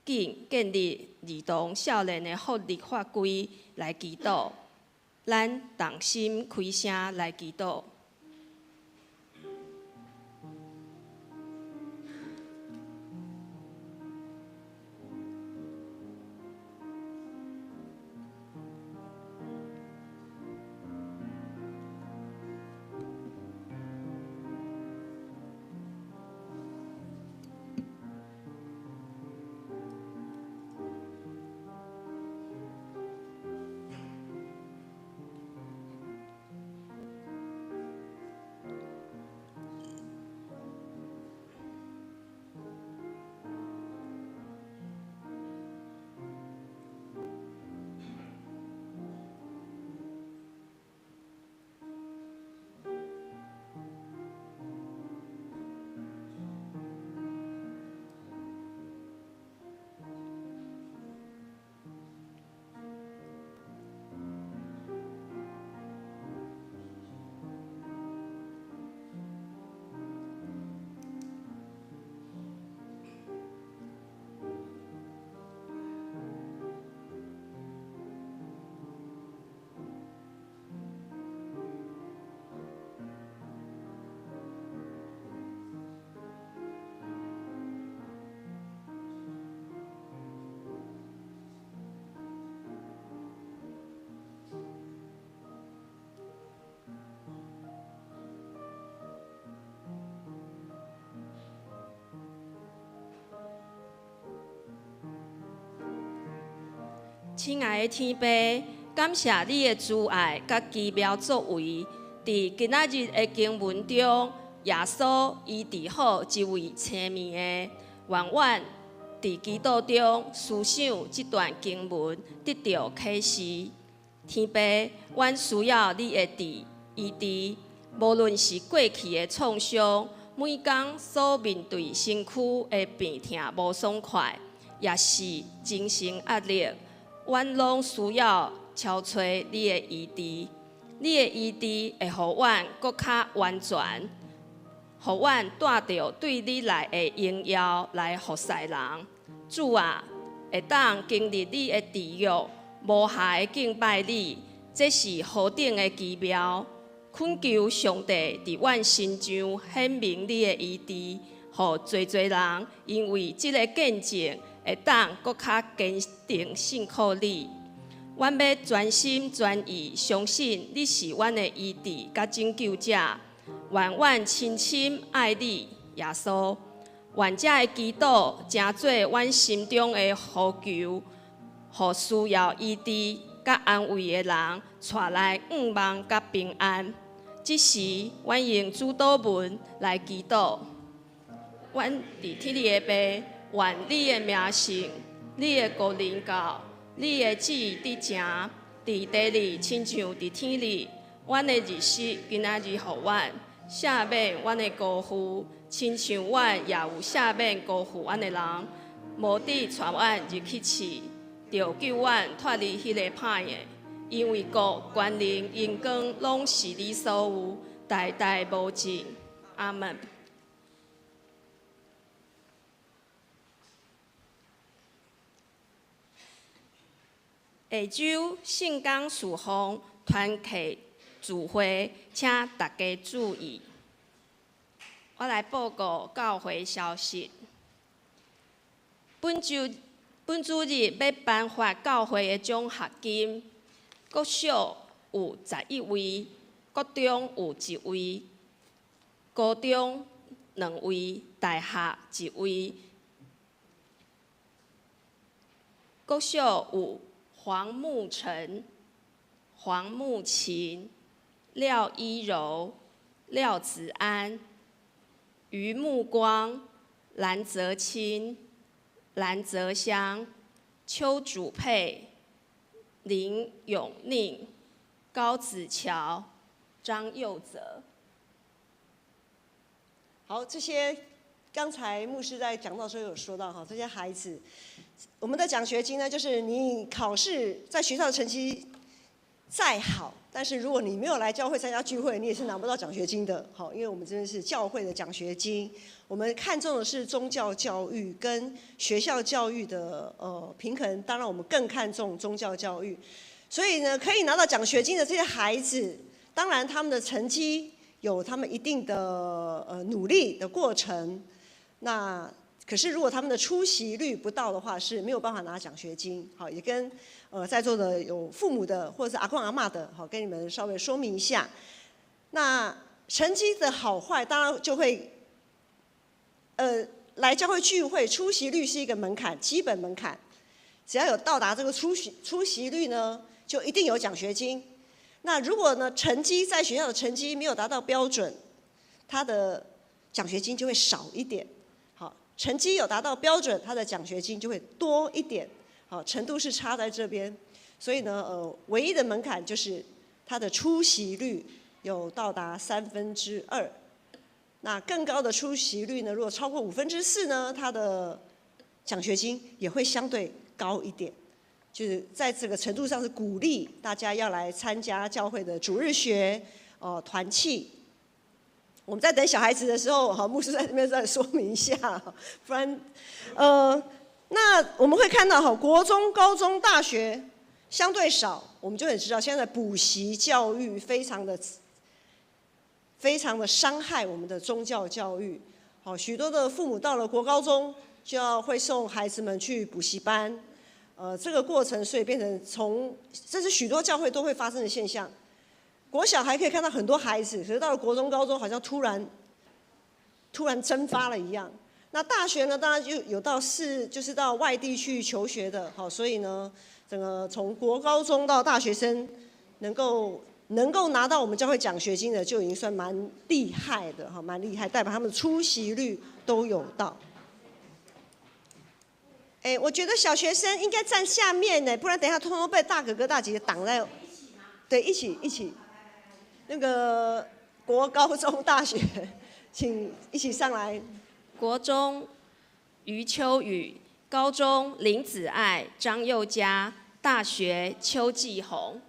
建立儿童少年的福利法规来祈祷。咱同心开声来祈祷。亲爱的天父，感谢你的慈爱甲奇妙作为，伫今仔日的经文中，耶稣医治好一位青面的，愿伫祈祷中思想这段经文，得到启示。天父，阮需要你的医治，无论是过去的创伤，每天所面对身躯的病痛无爽快，也是精神压力。阮拢需要超找你的医治，你的医治会互阮搁较完全，互阮带着对你来的荣耀来服侍人。主啊，会当经历你的治愈，无瑕的敬拜你，这是何等的奇妙！恳求上帝伫阮心上显明你的医治，互侪人因为这个见证。会当搁较坚定信靠你，阮要专心全意相信你是阮的医治甲拯救者。愿阮深深爱你，耶稣。愿这的祈祷成做阮心中的呼求，互需要医治甲安慰的人带来愿望甲平安。这时，阮用主祷文来祈祷。阮伫天里的爸。愿你的名圣，你的国临到，你的旨意伫正，伫地里亲像伫天里。阮的日食今仔日互阮，赦免阮的辜负，亲像阮也有赦免辜负阮的人。无伫带阮入去试，就救阮脱离迄个歹的。因为国、权能、荣光，拢是你所有，代代无尽。阿门。下周圣光事奉团契聚会，请大家注意。我来报告教会消息。本主日要颁发教会的奖学金，国小有11位，国中有1位，高中2位，大学1位。国小有黄木成、黄木琴、廖一柔、廖子安、于木光、蓝泽清、蓝泽香、邱祖佩、林永宁、高子乔、张佑泽。好，这些刚才牧师在讲到的时候有说到哈，这些孩子，我们的奖学金呢，就是你考试在学校的成绩再好，但是如果你没有来教会参加聚会，你也是拿不到奖学金的。好，因为我们这边是教会的奖学金，我们看重的是宗教教育跟学校教育的平衡，当然我们更看重宗教教育。所以呢，可以拿到奖学金的这些孩子，当然他们的成绩有他们一定的努力的过程。那可是如果他们的出席率不到的话，是没有办法拿奖学金。好，也跟在座的有父母的或者是阿公阿嬷的，好，跟你们稍微说明一下。那成绩的好坏，当然就会来教会聚会，出席率是一个门槛，基本门槛。只要有到达这个出席率呢，就一定有奖学金。那如果呢成绩在学校的成绩没有达到标准，他的奖学金就会少一点。好，成绩有达到标准，他的奖学金就会多一点。好，程度是差在这边。所以呢，唯一的门槛就是他的出席率有到达2/3。那更高的出席率呢，如果超过4/5呢，他的奖学金也会相对高一点。就是在这个程度上是鼓励大家要来参加教会的主日学、团契。我们在等小孩子的时候，好，牧师在这边再说明一下，不然，那我们会看到，国中、高中、大学相对少，我们就很知道现在补习教育非常的伤害我们的宗教教育。好，许多的父母到了国高中就会送孩子们去补习班，这个过程所以变成这是许多教会都会发生的现象。国小还可以看到很多孩子，可是到了国中、高中，好像突然蒸发了一样。那大学呢，当然就有就是到外地去求学的，好，所以呢，整个从国高中到大学生能够拿到我们教会奖学金的，就已经算蛮厉害的，哈，蛮厉害，代表他们的出席率都有到。我觉得小学生应该站下面呢，不然等一下通通被大哥哥大姐姐挡在。对，一起。那个国高中大学，请一起上来。国中余秋雨，高中林子爱、张佑嘉，大学邱继红。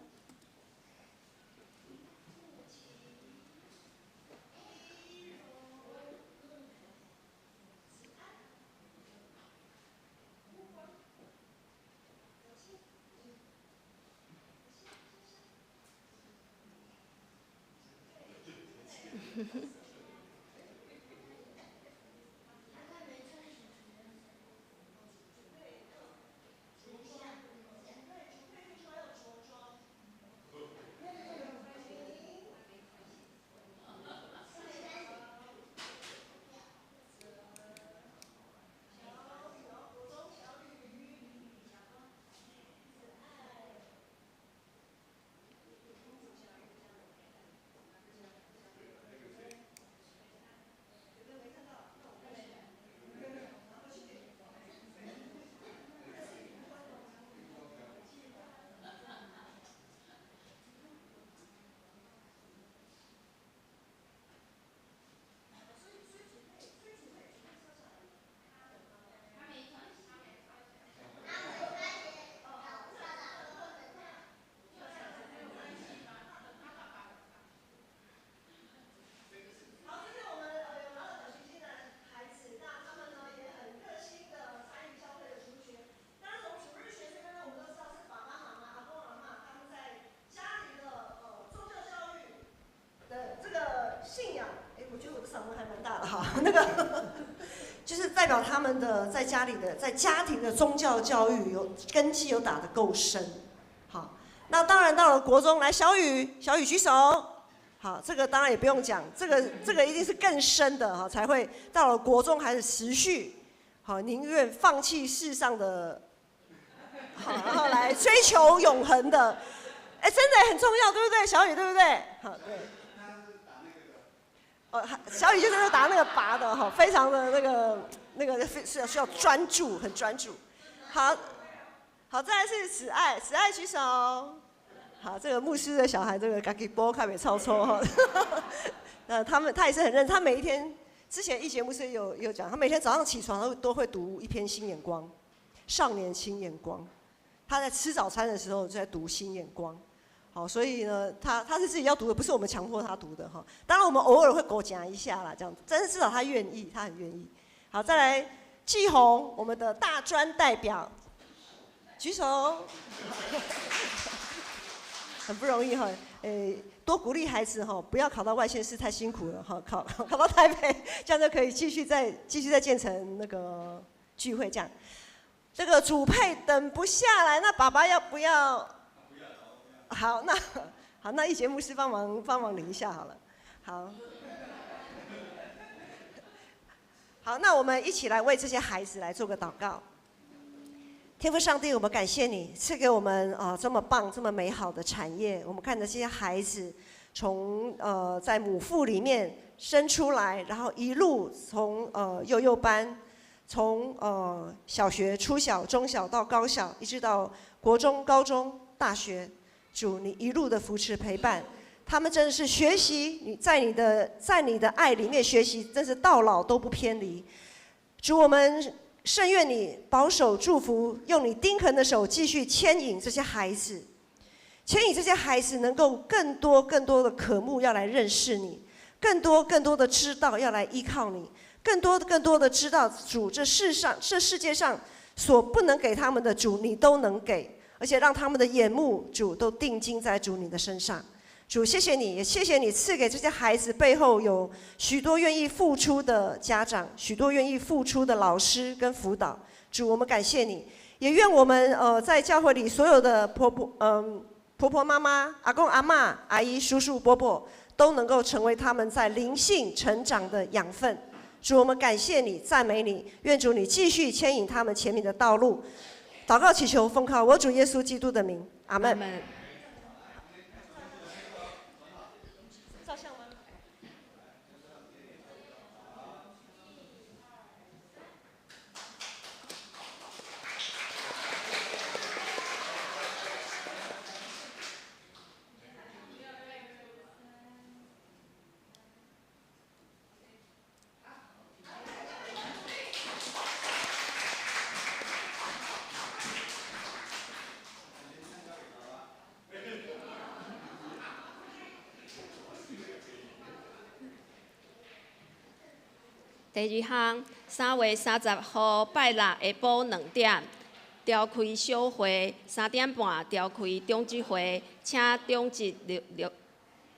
表他们的在家庭的宗教教育根基有打得够深。好，那当然到了国中，来小雨举手。好，这个当然也不用讲，这个一定是更深的哈，才会到了国中还是持续，好，宁愿放弃世上的，好，然后来追求永恒的，真的很重要，对不对？小雨对不对？好，对。小雨就在那打那个拔的哈，非常的那个是需要专注，很专注。好，再来是子爱举手。好，这个牧师的小孩，这个自己播看没超抽哈。他也是很认真，他每一天之前一节牧师有讲，他每天早上起床都会读一篇《新眼光》，少年新眼光。他在吃早餐的时候就在读《新眼光》。好，所以呢，他是自己要读的，不是我们强迫他读的哈。当然，我们偶尔会狗讲一下啦，这样子。但是至少他愿意，他很愿意。好，再来季红，我们的大专代表，举手。很不容易哈，多鼓励孩子哈，不要考到外县市太辛苦了哈，考到台北，这样就可以继续再建成那个聚会这样。这个主配等不下来，那爸爸要不要？好，那一节牧师帮忙领一下好了。好，那我们一起来为这些孩子来做个祷告。天父上帝，我们感谢你赐给我们这么棒、这么美好的产业。我们看着这些孩子从在母腹里面生出来，然后一路从幼幼班，从小学、初小、中小到高小，一直到国中、高中、大学。主，你一路的扶持陪伴，他们真的是学习你在你的爱里面学习，真是到老都不偏离。主，我们甚愿你保守祝福，用你钉痕的手继续牵引这些孩子，牵引这些孩子能够更多的渴慕要来认识你，更多的知道要来依靠你，更多的知道主这世界上所不能给他们的主你都能给。而且让他们的眼目，主都定睛在主你的身上。主，谢谢你，也谢谢你赐给这些孩子背后有许多愿意付出的家长，许多愿意付出的老师跟辅导。主，我们感谢你，也愿我们在教会里所有的婆婆妈妈、阿公阿嬷、阿姨叔叔伯伯，都能够成为他们在灵性成长的养分。主，我们感谢你，赞美你，愿主你继续牵引他们前面的道路。祷告祈求，奉靠我主耶稣基督的名，阿们。照相吗？第二项，3月30号拜六下晡2点，召开小会，3点半召开中级会，请中级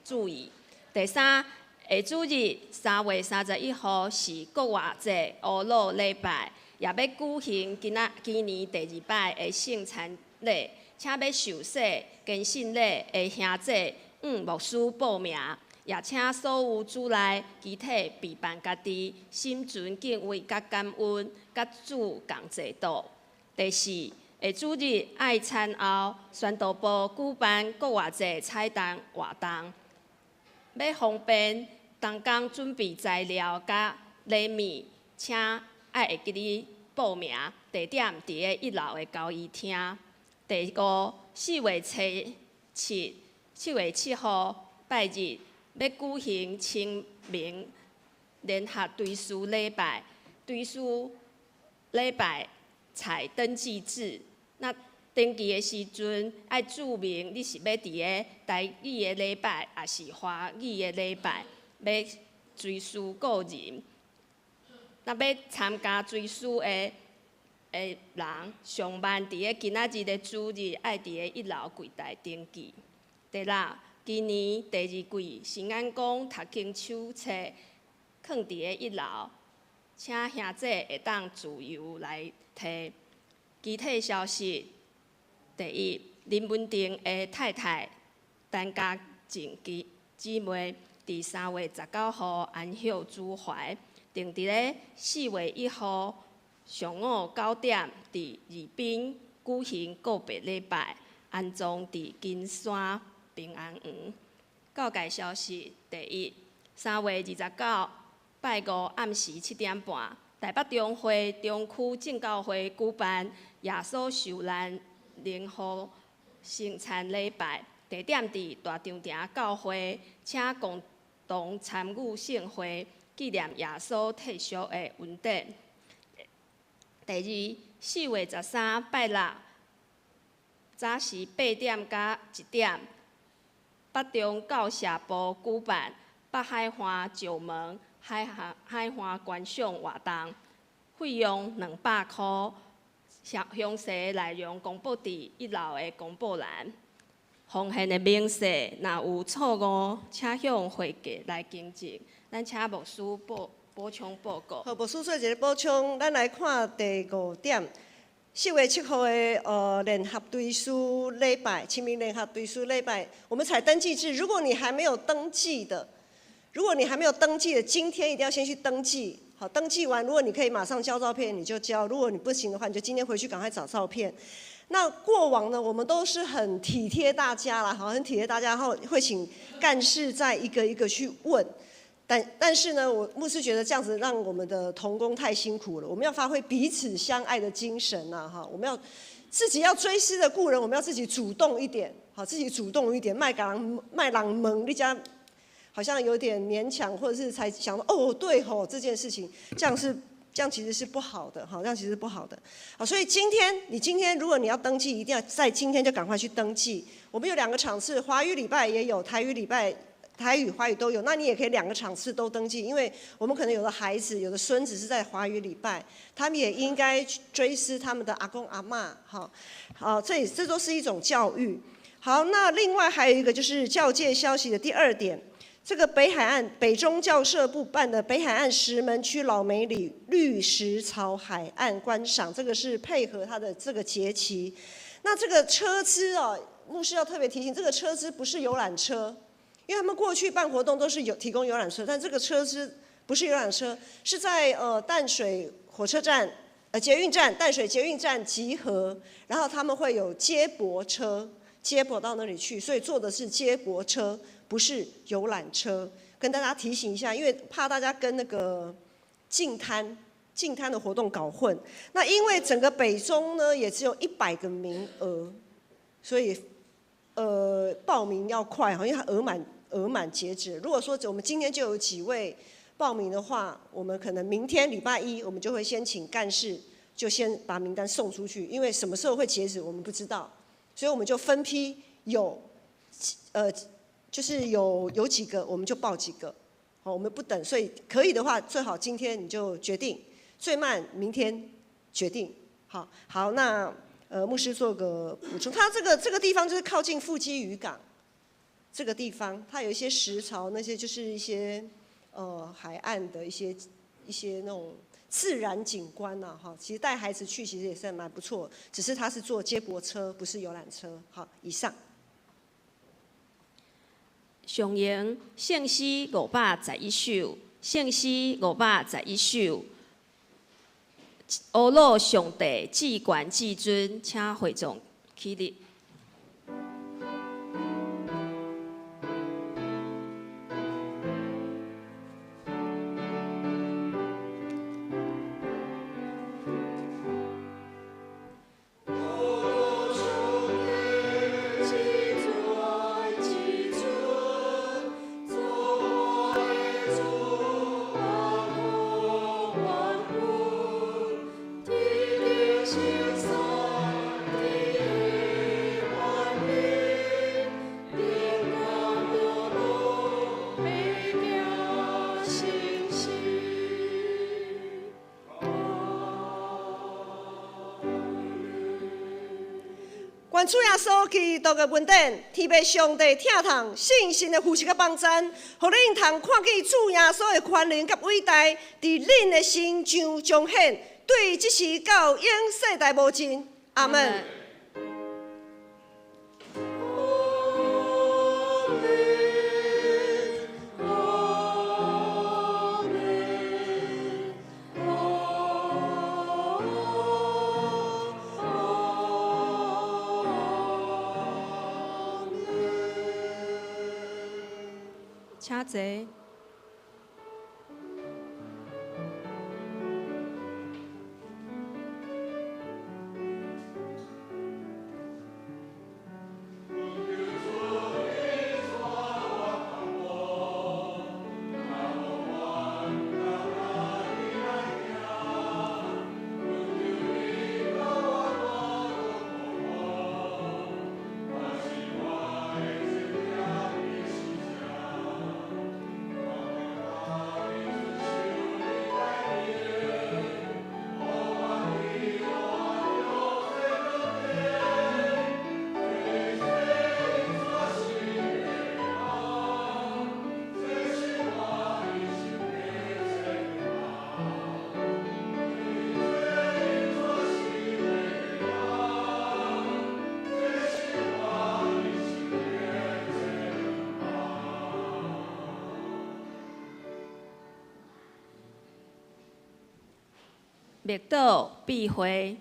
注意。第三，下主日3月31号是国外节乌鲁礼拜，也要举行今年第2摆的圣餐礼，请要受洗跟信礼的兄弟牧师报名。也请所有主内集体备办家己心存敬畏、甲感恩、甲主共制度。第四，下主日爱餐后，宣导部举办国外节彩蛋活动，要方便同工准备材料甲礼物，请爱会记哩报名。地点伫个1楼的交易厅。第五，4月7號拜日。要舉行清明聯合追思禮拜，追思禮拜採登記制。那登記的時陣，愛注明你是要佇個台語的禮拜，還是華語的禮拜，要追思個人。那要參加追思的人，上萬佇個今仔日的主日，愛佇個1樓櫃台登記。第六。今年第2季新安宮讀經手冊，放佇個1樓，请兄弟会当自由来提。具体消息：第一，林文定的太太陈家静姊妹，伫3月19号安歇主怀，定伫咧4月1号上午9点，伫宜宾举行告别礼拜，安葬伫金山平安园。告解消息：第一，3月29拜五暗时7点半，台北中会中区正教会举办耶稣受难灵护圣餐礼拜，地点伫大长亭教会，请共同参与圣会，纪念耶稣退休的恩典。第二，4月13拜六早时8点到1点，北中教社部举办北海岸石门海岸观赏活动，费用200块。详细内容公布伫1楼的公布栏。奉献的明细若有错误，请向会计来更正。咱请牧师补充报告。好，牧师做一个补充，咱来看第5点。4月7号的联合队书礼拜，清明联合队书礼拜，我们采登记制。如果你还没有登记的，今天一定要先去登记。好，登记完，如果你可以马上交照片，你就交；如果你不行的话，你就今天回去赶快找照片。那过往呢，我们都是很体贴大家啦，好，很体贴大家，然后会请干事再一个一个去问。但是呢，我牧师觉得这样子让我们的同工太辛苦了。我们要发挥彼此相爱的精神呐，哈，我们要自己要追思的故人，我们要自己主动一点，好，自己主动一点，卖人门，你家好像有点勉强，或者是才想说哦，对吼，这件事情这样其实是不好的，好，这样其实是不好的。好，所以今天如果你要登记，一定要在今天就赶快去登记。我们有2个场次，华语礼拜也有，台语礼拜。台语、华语都有，那你也可以2个场次都登记，因为我们可能有的孩子、有的孙子是在华语礼拜，他们也应该追思他们的阿公阿嬷，好，这都是一种教育。好，那另外还有一个就是教界消息的第2点，这个北中教社部办的北海岸石门区老梅里绿石槽海岸观赏，这个是配合它的这个节期。那这个车资哦，牧师要特别提醒，这个车资不是游览车。因为他们过去办活动都是提供游览车，但这个车是不是游览车？是在淡水火车站、捷运站、淡水捷运站集合，然后他们会有接驳车接驳到那里去，所以坐的是接驳车，不是游览车。跟大家提醒一下，因为怕大家跟那个净滩的活动搞混。那因为整个北中呢也只有100个名额，所以报名要快，因为它额满截止。如果说我们今天就有几位报名的话，我们可能明天礼拜1我们就会先请干事，就先把名单送出去，因为什么时候会截止我们不知道，所以我们就分批就是有几个我们就报几个，好，我们不等，所以可以的话最好今天你就决定，最慢明天决定。好，那牧师做个补充，它这个地方就是靠近富基渔港。这个地方，它有一些石槽，那些就是一些海岸的一些那种自然景观呐，哈。其实带孩子去其实也是蛮不错，只是它是坐接驳车，不是游览车。好，以上。上映圣诗511首，圣诗511首，阿罗上帝至高至尊，请会众起立。愿主耶稣基督的恩典，天父上帝疼痛信心的扶持甲帮赞，互恁通看见主耶稣的权能甲伟大，伫恁的心上彰显，对即时到永世代无尽。阿门。请坐。灭倒避讳，